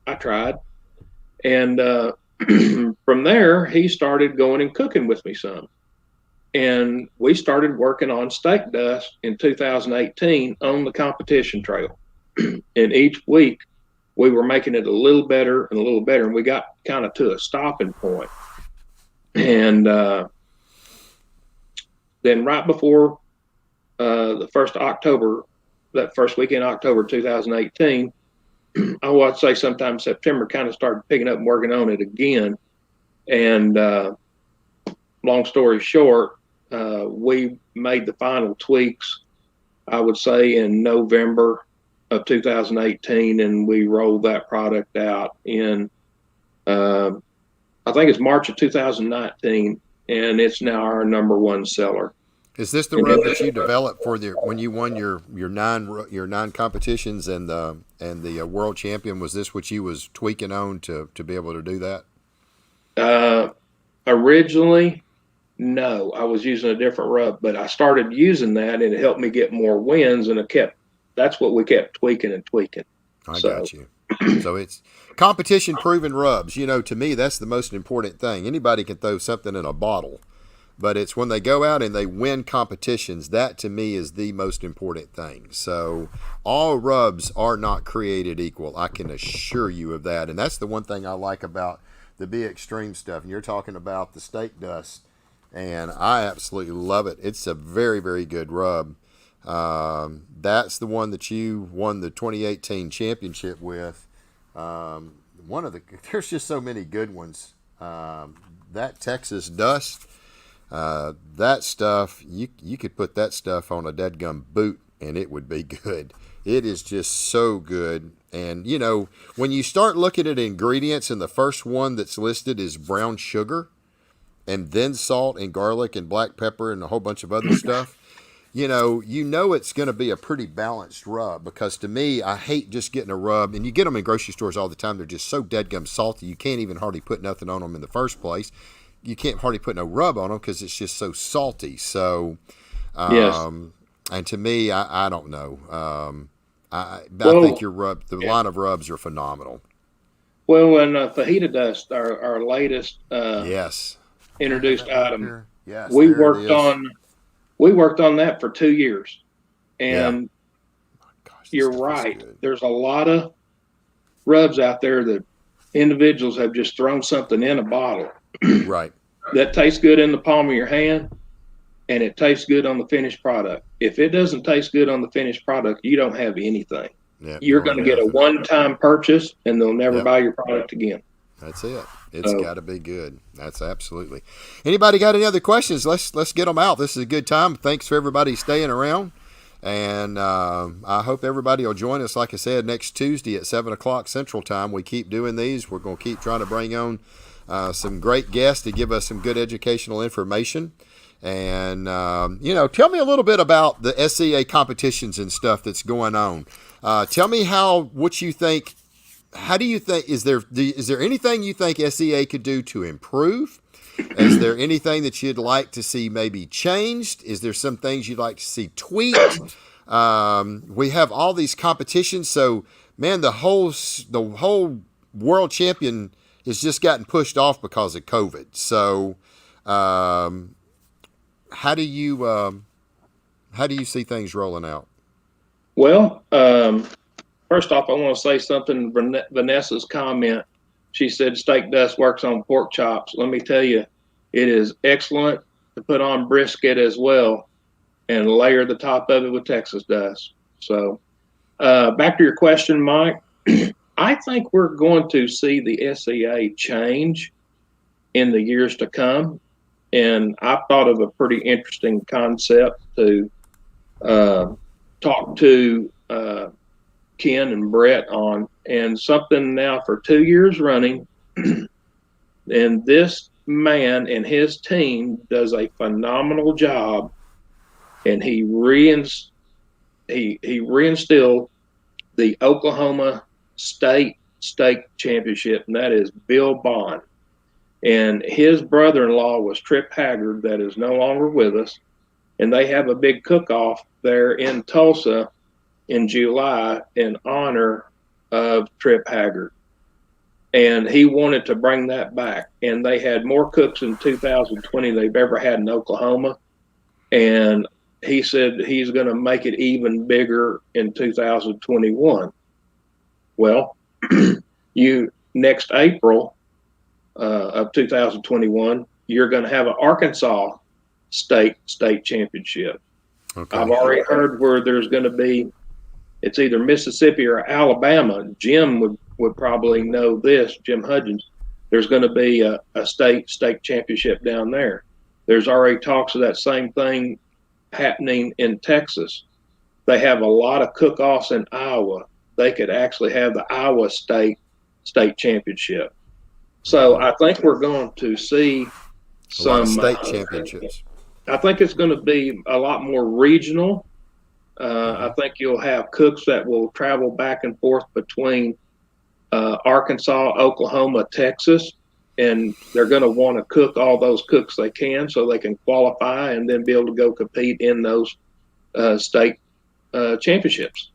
I tried. And from there, he started going and cooking with me some. And we started working on steak dust in 2018 on the competition trail. And each week we were making it a little better and a little better. And we got kind of to a stopping point. And then right before the first October, that first weekend, October 2018, I would say sometime September, kind of started picking up and working on it again. And long story short, we made the final tweaks, I would say, in November of 2018, and we rolled that product out in, I think it's March of 2019, and it's now our #1 seller. Is this the rub that you developed for when you won your nine competitions and the world champion? Was this what you was tweaking on to be able to do that? Originally, no, I was using a different rub, but I started using that, and it helped me get more wins, and that's what we kept tweaking and tweaking. I got you. So it's competition proven rubs. You know, to me, that's the most important thing. Anybody can throw something in a bottle, but it's when they go out and they win competitions, that to me is the most important thing. So all rubs are not created equal. I can assure you of that. And that's the one thing I like about the B Xtreme stuff. And you're talking about the steak dust, and I absolutely love it. It's a very, very good rub. That's the one that you won the 2018 championship with. One of the there's just so many good ones. That Texas dust, that stuff you could put that stuff on a deadgum boot and it would be good. It is just so good. And you know, when you start looking at ingredients, and the first one that's listed is brown sugar, and then salt and garlic and black pepper and a whole bunch of other stuff. You know it's going to be a pretty balanced rub, because to me, I hate just getting a rub, and you get them in grocery stores all the time. They're just so deadgum salty, you can't even hardly put nothing on them in the first place. You can't hardly put no rub on them because it's just so salty. So, Yes. and to me, I don't know. I Well, think the yeah. line of rubs are phenomenal. Well, and fajita dust, our latest Yes. Do I have introduced that right up item, here? Yes, we there it worked is. on we worked on that for 2 years, Yeah. and Gosh, this you're stuff is right. good. There's a lot of rubs out there that individuals have just thrown something in a bottle Right. that tastes good in the palm of your hand, and it tastes good on the finished product. If it doesn't taste good on the finished product, you don't have anything. Yeah. You You're don't going to have get a nothing. one-time purchase, and they'll never Yep. buy your product again. That's it. It's So, got to be good. That's absolutely. Anybody got any other questions? Let's get them out. This is a good time. Thanks for everybody staying around, and I hope everybody will join us. Like I said, next Tuesday at 7 o'clock Central Time. We keep doing these. We're going to keep trying to bring on some great guests to give us some good educational information. And tell me a little bit about the SCA competitions and stuff that's going on. Tell me what you think. How do you think, is there anything you think SCA could do to improve? Is there anything that you'd like to see maybe changed? Is there some things you'd like to see tweaked? We have all these competitions, so man, the whole world champion has just gotten pushed off because of COVID. So, how do you see things rolling out? well, first off, I want to say something. Vanessa's comment. She said steak dust works on pork chops. Let me tell you, it is excellent to put on brisket as well, and layer the top of it with Texas dust. So, back to your question, Mike. I think we're going to see the SCA change in the years to come, and I thought of a pretty interesting concept to talk to Ken and Brett on, and something now for 2 years running. And this man and his team does a phenomenal job, and he reinstilled the Oklahoma State Steak Championship, and that is Bill Bond. And his brother-in-law was Trip Haggard, that is no longer with us, and they have a big cook-off there in Tulsa in July in honor of Trip Haggard. And he wanted to bring that back. And they had more cooks in 2020 they've ever had in Oklahoma. And he said he's going to make it even bigger in 2021. Well, next April of 2021, you're going to have an Arkansas state championship. Okay. I've already heard where there's going to be, it's either Mississippi or Alabama. Jim would probably know this, Jim Hudgens. There's going to be a state championship down there. There's already talks of that same thing happening in Texas. They have a lot of cook-offs in Iowa. They could actually have the Iowa state championship. So I think we're going to see A lot of some state championships. I think it's going to be a lot more regional. I think you'll have cooks that will travel back and forth between Arkansas, Oklahoma, Texas, and they're going to want to cook all those cooks they can so they can qualify and then be able to go compete in those state championships.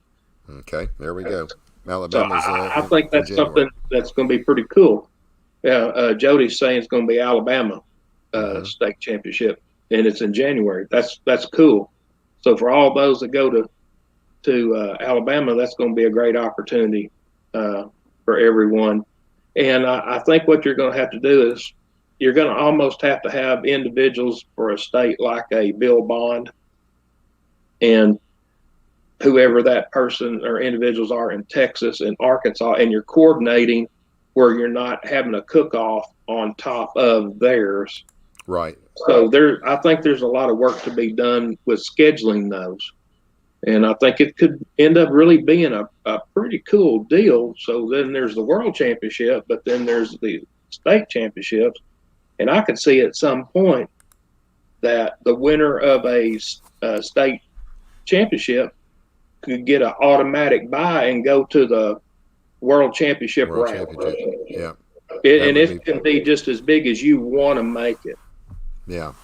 Okay, there we go. So Alabama's. I think that's in January. something that's going to be pretty cool. Jody's saying it's going to be Alabama state championship, and it's in January. That's cool. So for all those that go to Alabama, that's going to be a great opportunity for everyone. And I think what you're going to have to do is you're going to almost have to have individuals for a state like a Bill Bond, and whoever that person or individuals are in Texas and Arkansas, and you're coordinating where you're not having a cook-off on top of theirs. Right. So I think there's a lot of work to be done with scheduling those. And I think it could end up really being a pretty cool deal. So then there's the World Championship, but then there's the state championships. And I could see at some point that the winner of a state championship could get an automatic buy and go to the World Championship route. Yeah. And it can be just as big as you want to make it. Yeah.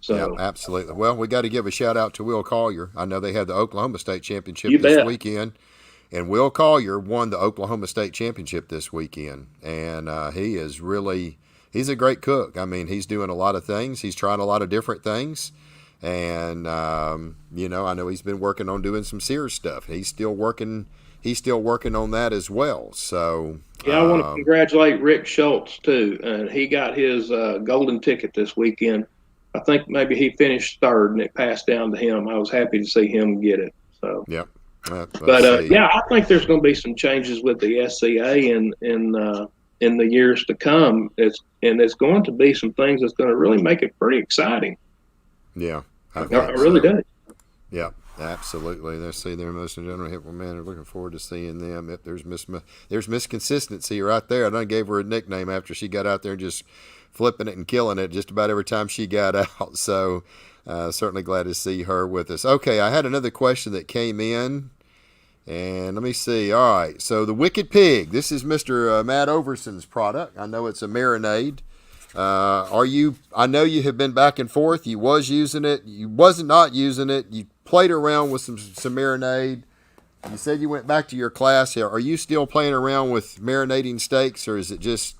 So, yeah, absolutely. Well, we got to give a shout out to Will Collier. I know they had the Oklahoma State Championship this weekend, and Will Collier won the Oklahoma State Championship this weekend. And he's a great cook. I mean, he's doing a lot of things. He's trying a lot of different things. And, I know he's been working on doing some Sears stuff. He's still working on that as well. So, yeah, I want to congratulate Rick Schultz too. And he got his golden ticket this weekend. I think maybe he finished third, and it passed down to him. I was happy to see him get it. So, yep. I think there's going to be some changes with the SCA in the years to come. It's going to be some things that's going to really make it pretty exciting. Yeah, I really do. Yeah, absolutely. Let's see there, most in general hip man are looking forward to seeing them. If there's Miss Consistency right there. I done gave her a nickname after she got out there and just flipping it and killing it just about every time she got out. So certainly glad to see her with us. Okay, I had another question that came in, and let me see. All right, so the Wicked Pig. This is Mr. Matt Overson's product. I know it's a marinade. I know you have been back and forth. You was using it. You wasn't not using it. You played around with some marinade. You said you went back to your class. Are you still playing around with marinating steaks, or is it just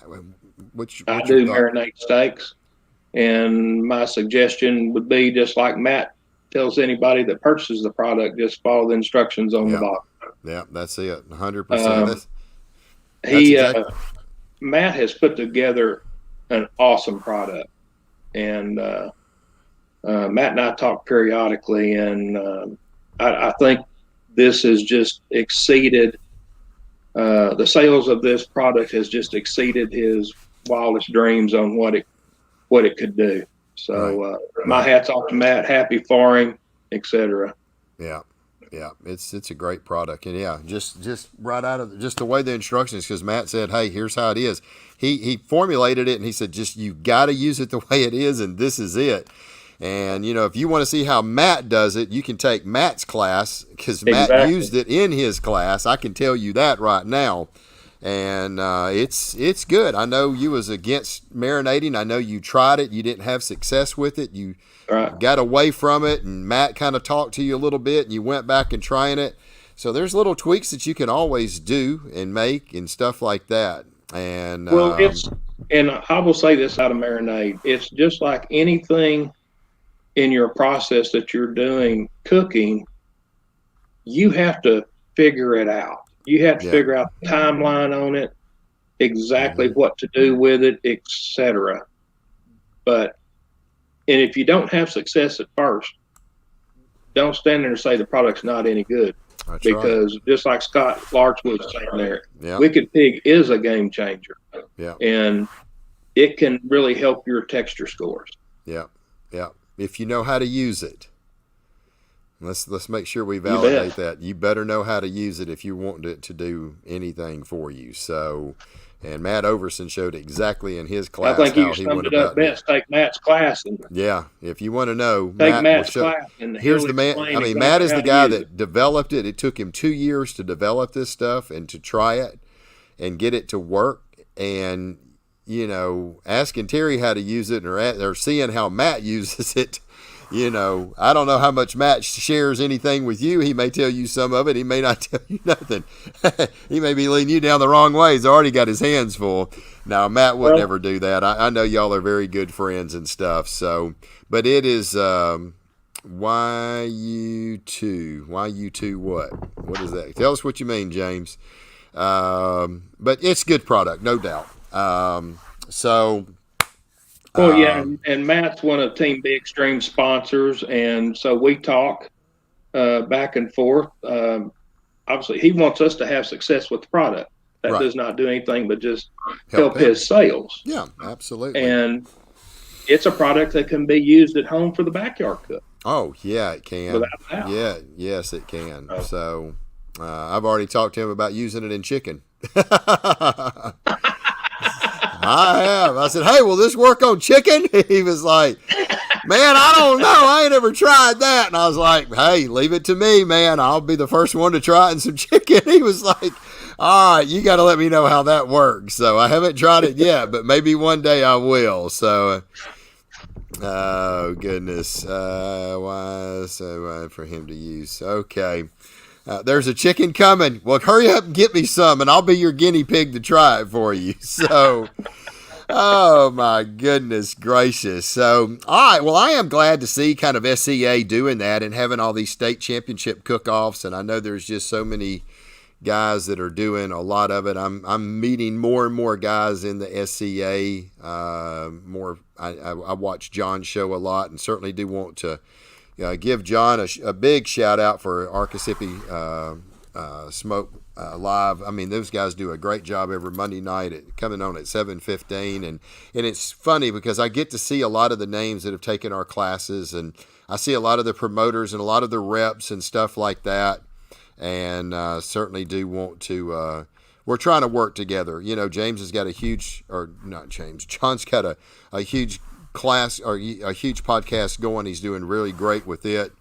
I do marinate steaks, and my suggestion would be, just like Matt tells anybody that purchases the product, just follow the instructions on the box. Yeah, that's it, 100%. Matt has put together an awesome product, and Matt and I talk periodically, and I think this has just exceeded the sales of this product has just exceeded his wildest dreams on what it could do. So my hat's off to Matt. Happy for him, etc. Yeah, it's a great product, and just right out of just the way the instructions, because Matt said, "Hey, here's how it is." He formulated it, and he said, "Just you got to use it the way it is, and this is it." And if you want to see how Matt does it, you can take Matt's class, because Matt used it in his class. I can tell you that right now. And it's good. I know you was against marinating. I know you tried it. You didn't have success with it. You got away from it, and Matt kind of talked to you a little bit, and you went back and trying it. So there's little tweaks that you can always do and make and stuff like that. And and I will say this out of marinade. It's just like anything in your process that you're doing cooking, you have to figure it out. You have to figure out the timeline on it, exactly what to do with it, etc. And if you don't have success at first, don't stand there and say the product's not any good. That's because just like Scott Larch was saying there, Yeah. Wicked Pig is a game changer. Yeah. And it can really help your texture scores. Yeah. Yeah. If you know how to use it. Let's make sure we validate that. You better know how to use it if you want it to do anything for you. So, and Matt Overson showed exactly in his class I think how you he summed went it up about best. Take Matt's class. If you want to know, take Matt's class. And here's the man. I mean, Matt is the guy that developed it. It took him 2 years to develop this stuff and to try it and get it to work. And, asking Terry how to use it or seeing how Matt uses it, I don't know how much Matt shares anything with you. He may tell you some of it. He may not tell you nothing. He may be leading you down the wrong way. He's already got his hands full. Now, Matt would never do that. I know y'all are very good friends and stuff. So, but it is YU2. YU2 what? What is that? Tell us what you mean, James. But it's good product, no doubt. And Matt's one of Team B Xtreme sponsors, and so we talk back and forth. Obviously, he wants us to have success with the product. That Right. does not do anything but just Help help him. his sales. Yeah, absolutely. And it's a product that can be used at home for the backyard cook. Oh, yeah, it can. Without a doubt. Yeah, yes, it can. Oh. So I've already talked to him about using it in chicken. I have. I said, hey, will this work on chicken? He was like, man, I don't know. I ain't ever tried that. And I was like, hey, leave it to me, man. I'll be the first one to try it in some chicken. He was like, all right, you got to let me know how that works. So I haven't tried it yet, but maybe one day I will. So, oh, goodness. Why so for him to use? Okay. There's a chicken coming. Well, hurry up and get me some, and I'll be your guinea pig to try it for you. So, oh my goodness gracious. So, all right. Well, I am glad to see kind of SCA doing that and having all these state championship cook-offs. And I know there's just so many guys that are doing a lot of it. I'm meeting more and more guys in the SCA. I watch John's show a lot, and certainly do want to give John a big shout out for Arcasippy Smoke Live. I mean, those guys do a great job every Monday night coming on at 7:15, and it's funny because I get to see a lot of the names that have taken our classes, and I see a lot of the promoters and a lot of the reps and stuff like that, and certainly do want to. We're trying to work together. You know, James has got a huge, or not James, John's got a huge class or a huge podcast going. He's doing really great with it,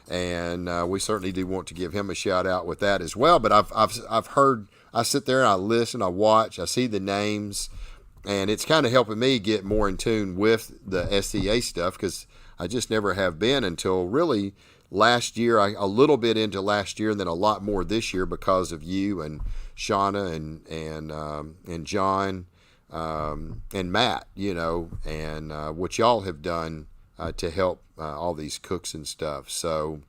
and we certainly do want to give him a shout out with that as well. But I've heard, I sit there and I listen, I watch, I see the names, and it's kind of helping me get more in tune with the SCA stuff because I just never have been until really last year. A little bit into last year, and then a lot more this year because of you and Shauna and John. And Matt, you know, and what y'all have done to help all these cooks and stuff. So,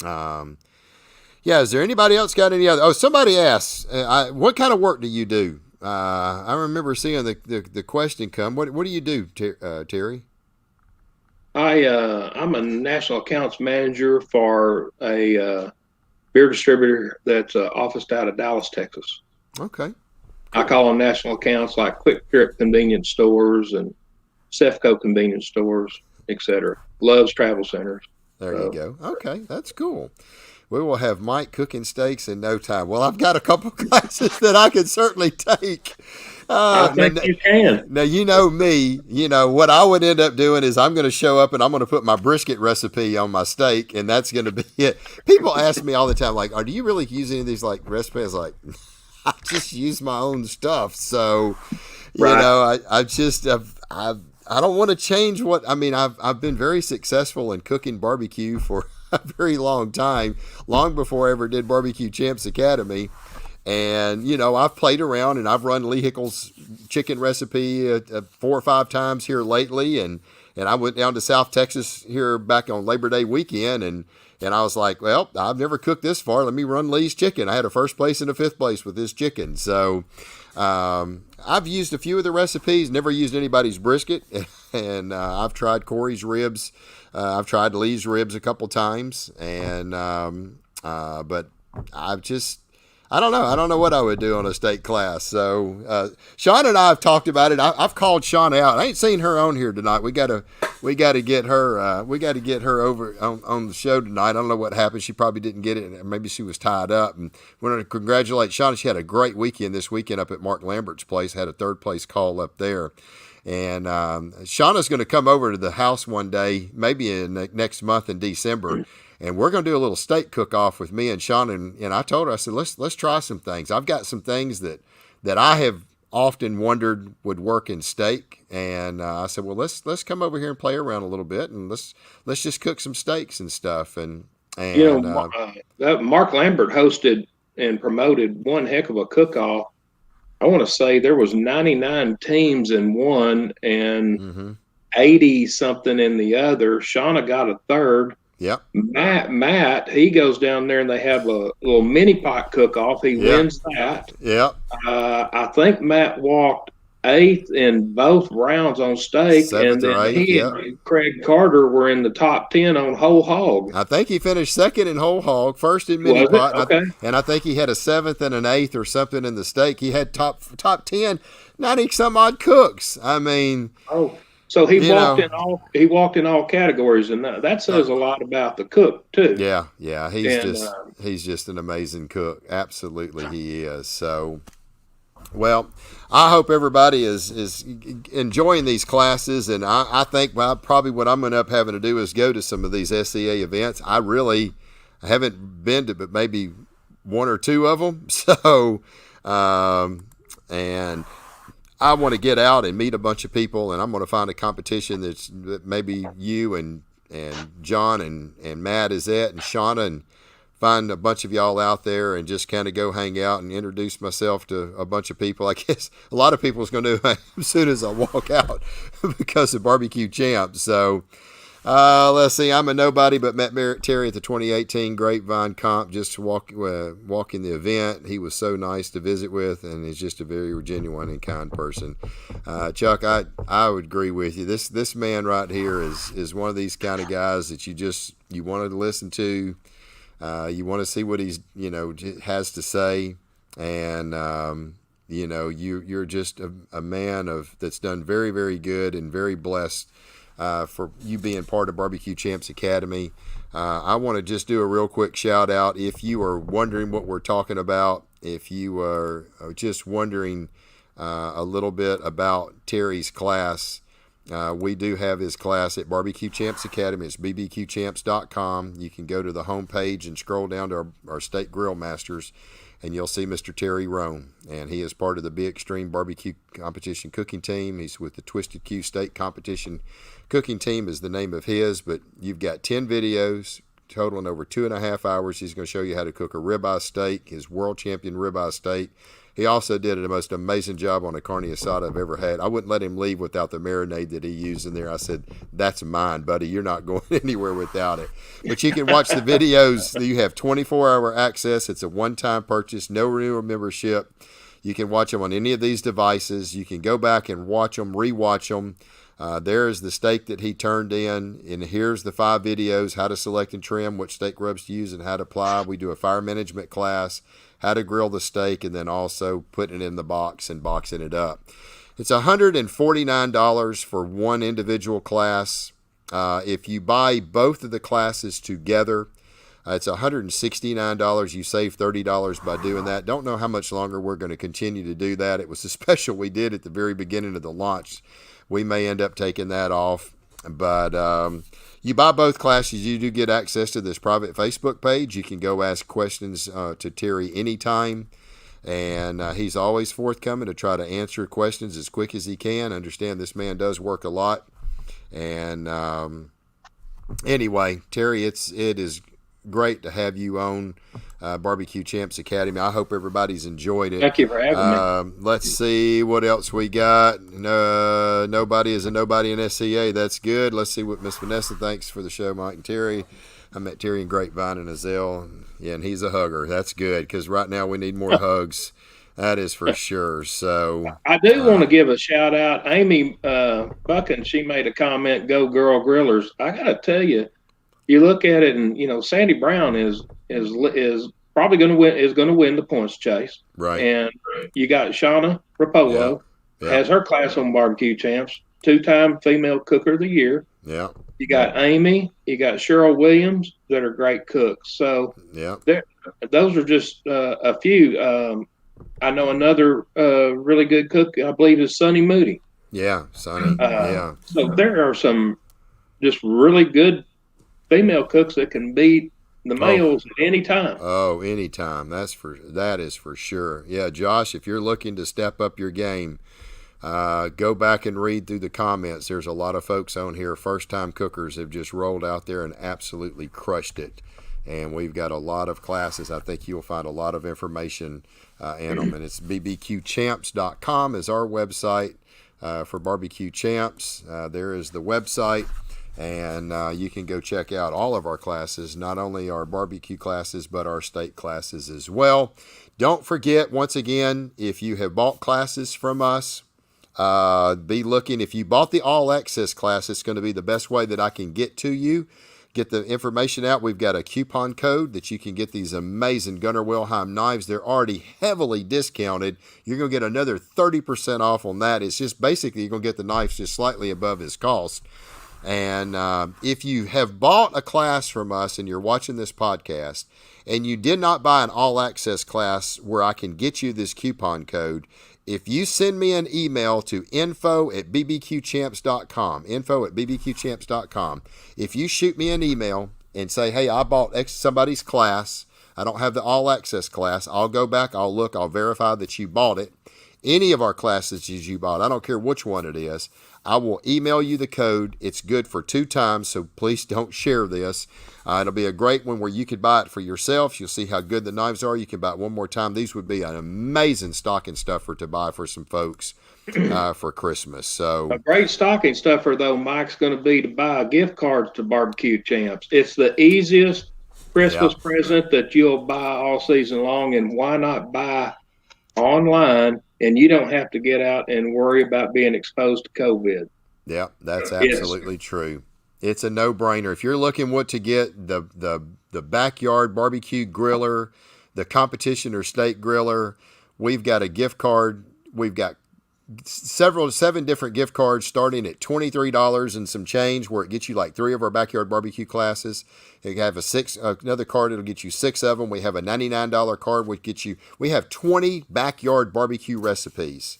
yeah, is there anybody else got any other? Oh, somebody asked, what kind of work do you do? I remember seeing the question come. What do you do, Terry? I'm a national accounts manager for a beer distributor that's officed out of Dallas, Texas. Okay. I call them national accounts like Quick Trip convenience stores and Cefco convenience stores, etc. Love's Travel Centers. There you go. Okay, that's cool. We will have Mike cooking steaks in no time. Well, I've got a couple classes that I can certainly take. I think you can. Now, you know me. You know, what I would end up doing is I'm going to show up and I'm going to put my brisket recipe on my steak, and that's going to be it. People ask me all the time, like, do you really use any of these, like, recipes? Like, I just use my own stuff. So, you know, I don't want to change what, I mean, I've been very successful in cooking barbecue for a very long time, long before I ever did Barbecue Champs Academy. And, you know, I've played around and I've run Lee Hickle's chicken recipe 4 or 5 times here lately. And I went down to South Texas here back on Labor Day weekend, and I was like, well, I've never cooked this far. Let me run Lee's chicken. I had a 1st place and a 5th place with this chicken. So I've used a few of the recipes, never used anybody's brisket. And I've tried Corey's ribs. I've tried Lee's ribs a couple times. And but I don't know. I don't know what I would do on a steak class. So Shauna and I have talked about it. I've called Shauna out. I ain't seen her on here tonight. We gotta get her. We got to get her over on the show tonight. I don't know what happened. She probably didn't get it. Maybe she was tied up. And we want to congratulate Shauna. She had a great weekend this weekend up at Mark Lambert's place. Had a 3rd place call up there. And Shauna's going to come over to the house one day, maybe in next month in December. And we're going to do a little steak cook-off with me and Shauna. And I told her, I said, let's try some things. I've got some things that I have often wondered would work in steak. And I said, well, let's come over here and play around a little bit, and let's just cook some steaks and stuff. And you know, Mark Lambert hosted and promoted one heck of a cook-off. I want to say there was 99 teams in one and 80 something in the other. Shauna got a 3rd. Yep. Matt, he goes down there and they have a little mini pot cook off. He wins that. Yep. I think Matt walked 8th in both rounds on steak, and 7th or then 8th, he yeah. and Craig Carter were in the top 10 on whole hog. I think he finished second in whole hog, first in mini Was it? pot, Okay. and I think he had a 7th and an 8th or something in the steak. He had top 10, 90 some odd cooks. I mean, Oh, so he you walked know, in all categories, and that says a lot about the cook too. yeah, And he's just an amazing cook. Absolutely, he is. So, well, I hope everybody is enjoying these classes, and I think probably what I'm going to up having to do is go to some of these SCA events. I haven't been to, but maybe one or two of them. So, and I want to get out and meet a bunch of people, and I'm going to find a competition that maybe you and John and Matt is at, and Shauna, and find a bunch of y'all out there and just kind of go hang out and introduce myself to a bunch of people. I guess a lot of people is going to do as soon as I walk out because of Barbecue Champ. So let's see. I'm a nobody, but met Terry at the 2018 Grapevine Comp just walking the event. He was so nice to visit with, and he's just a very genuine and kind person. Chuck, I would agree with you. This man right here is one of these kind of guys that you wanted to listen to. You want to see what he's has to say, and you're just a man that's done very, very good and very blessed for you being part of Barbecue Champs Academy. I want to just do a real quick shout out. If you are wondering what we're talking about, if you are just wondering a little bit about Terry's class, we do have his class at Barbecue Champs Academy. It's bbqchamps.com. You can go to the homepage and scroll down to our state grill masters, and you'll see Mr. Terry Roan. And he is part of the B Xtreme BBQ Competition Cooking Team. He's with the Twisted Q State Competition Cooking Team is the name of his. But you've got 10 videos totaling over 2.5 hours. He's going to show you how to cook a ribeye steak, his world champion ribeye steak. He also did the most amazing job on a carne asada I've ever had. I wouldn't let him leave without the marinade that he used in there. I said, "That's mine, buddy. You're not going anywhere without it." But you can watch the videos. You have 24-hour access. It's a one-time purchase, no renewal membership. You can watch them on any of these devices. You can go back and watch them, rewatch them. There's the steak that he turned in, and here's the 5 videos: how to select and trim, which steak rubs to use, and how to apply. We do a fire management class, how to grill the steak, and then also putting it in the box and boxing it up. It's $149 for one individual class. If you buy both of the classes together, it's $169. You save $30 by doing that. Don't know how much longer we're going to continue to do that. It was a special we did at the very beginning of the launch. We may end up taking that off. But you buy both classes, you do get access to this private Facebook page. You can go ask questions to Terry anytime. And he's always forthcoming to try to answer questions as quick as he can. Understand this man does work a lot. And anyway, Terry, it is great to have you on Barbecue Champs Academy. I hope everybody's enjoyed it. Thank you for having me. Let's see what else we got. Nobody is a nobody in SCA. That's good. Let's see what Miss Vanessa thinks for the show, Mike and Terry. I met Terry in Grapevine and Azelle. Yeah, and he's a hugger. That's good because right now we need more hugs. That is for sure. So I do want to give a shout out. Amy Buchan, she made a comment, "Go Girl Grillers." I got to tell you, you look at it, and Sandy Brown is probably going to win the points chase, right? And you got Shauna Rapolo has her class on Barbecue Champs, 2-time female cooker of the year. Yeah. You got Amy, you got Cheryl Williams that are great cooks. So those are just a few. I know another really good cook, I believe, is Sonny Moody. Yeah, Sonny. So there are some just really good female cooks that can beat the males at any time. Oh, anytime. That is for sure. Yeah, Josh, if you're looking to step up your game, go back and read through the comments. There's a lot of folks on here, first-time cookers, have just rolled out there and absolutely crushed it. And we've got a lot of classes. I think you'll find a lot of information in them. And it's bbqchamps.com is our website for Barbecue Champs. There is the website. And you can go check out all of our classes, not only our barbecue classes, but our state classes as well. Don't forget, once again, if you have bought classes from us, Be looking, if you bought the all access class, it's going to be the best way that I can get to you, get the information out. We've got a coupon code that you can get these amazing Gunnar Wilhelm knives. They're already heavily discounted. You're going to get another 30% off on that. It's just basically you're going to get the knives just slightly above his cost. And if you have bought a class from us and you're watching this podcast and you did not buy an all access class where I can get you this coupon code, if you send me an email to info@bbqchamps.com, if you shoot me an email and say, hey, I bought somebody's class, I don't have the all access class, I'll go back, I'll look, I'll verify that you bought it. Any of our classes you bought, I don't care which one it is, I will email you the code. It's good for 2 times, so please don't share this. It'll be a great one where you could buy it for yourself. You'll see how good the knives are. You can buy it one more time. These would be an amazing stocking stuffer to buy for some folks for Christmas. So a great stocking stuffer, though, Mike's going to be to buy gift cards to Barbecue Champs. It's the easiest Christmas present that you'll buy all season long, and why not buy online? And you don't have to get out and worry about being exposed to COVID. Yeah, that's absolutely true. It's a no-brainer. If you're looking what to get, the backyard barbecue griller, the competition or state griller, we've got a gift card. We've got 7 different gift cards starting at $23 and some change, where it gets you like 3 of our backyard barbecue classes. You have another card, it'll get you 6 of them. We have a $99 card, which gets you, we have 20 backyard barbecue recipes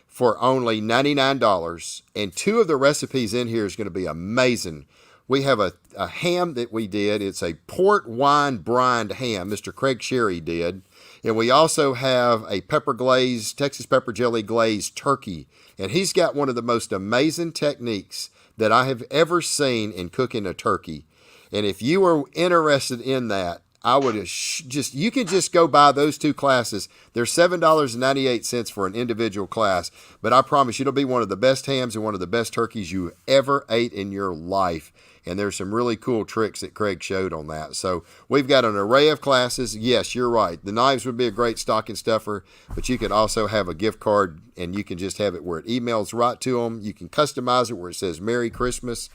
for only $99. And 2 of the recipes in here is going to be amazing. We have a ham that we did. It's a port wine brined ham, Mr. Craig Sherry did. And we also have a Texas pepper jelly glazed turkey. And he's got one of the most amazing techniques that I have ever seen in cooking a turkey. And if you are interested in that, I would you can just go buy those 2 classes. They're $7.98 for an individual class. But I promise you, it'll be one of the best hams and one of the best turkeys you ever ate in your life. And there's some really cool tricks that Craig showed on that. So we've got an array of classes. Yes, you're right. The knives would be a great stocking stuffer, but you can also have a gift card, and you can just have it where it emails right to them. You can customize it where it says Merry Christmas,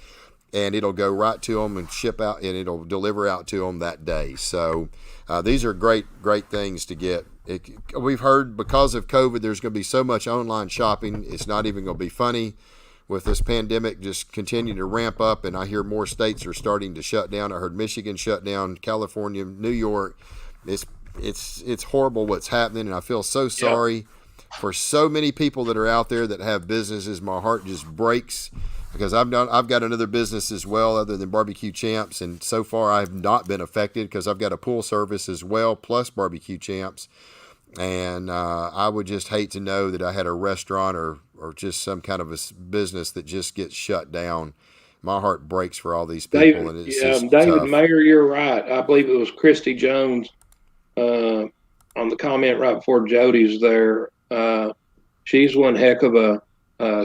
and it'll go right to them and ship out, and it'll deliver out to them that day. So these are great things to get. We've heard because of COVID, there's going to be so much online shopping. It's not even going to be funny. With this pandemic just continuing to ramp up, and I hear more states are starting to shut down. I heard Michigan shut down, California, New York. It's horrible what's happening, and I feel so sorry for so many people that are out there that have businesses. My heart just breaks because I've got another business as well other than Barbecue Champs, and so far I've not been affected because I've got a pool service as well plus Barbecue Champs. And I would just hate to know that I had a restaurant or just some kind of a business that just gets shut down. My heart breaks for all these people. David Mayer, you're right. I believe it was Christy Jones on the comment right before Jody's there. She's one heck of a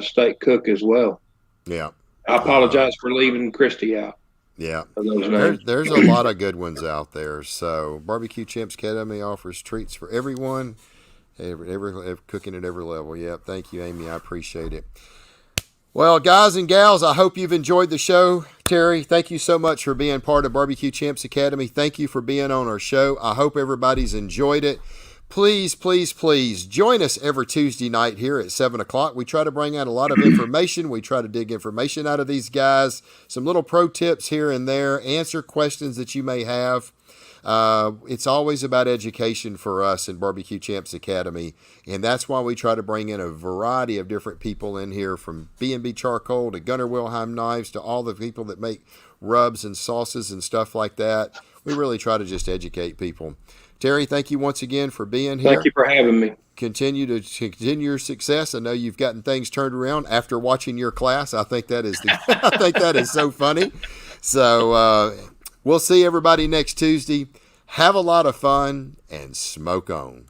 steak cook as well. Yeah. I apologize for leaving Christy out. Yeah, there's a lot of good ones out there. So Barbecue Champs Academy offers treats for everyone, every cooking at every level. Yeah, thank you, Amy. I appreciate it. Well, guys and gals, I hope you've enjoyed the show. Terry, thank you so much for being part of Barbecue Champs Academy. Thank you for being on our show. I hope everybody's enjoyed it. Please, please, please join us every Tuesday night here at 7 o'clock. We try to bring out a lot of information. We try to dig information out of these guys, some little pro tips here and there, answer questions that you may have. It's always about education for us in Barbecue Champs Academy, and that's why we try to bring in a variety of different people in here, from B&B Charcoal to Gunnar Wilhelm Knives to all the people that make rubs and sauces and stuff like that. We really try to just educate people. Terry, thank you once again for being here. Thank you for having me. Continue your success. I know you've gotten things turned around after watching your class. I think that is I think that is so funny. So we'll see everybody next Tuesday. Have a lot of fun and smoke on.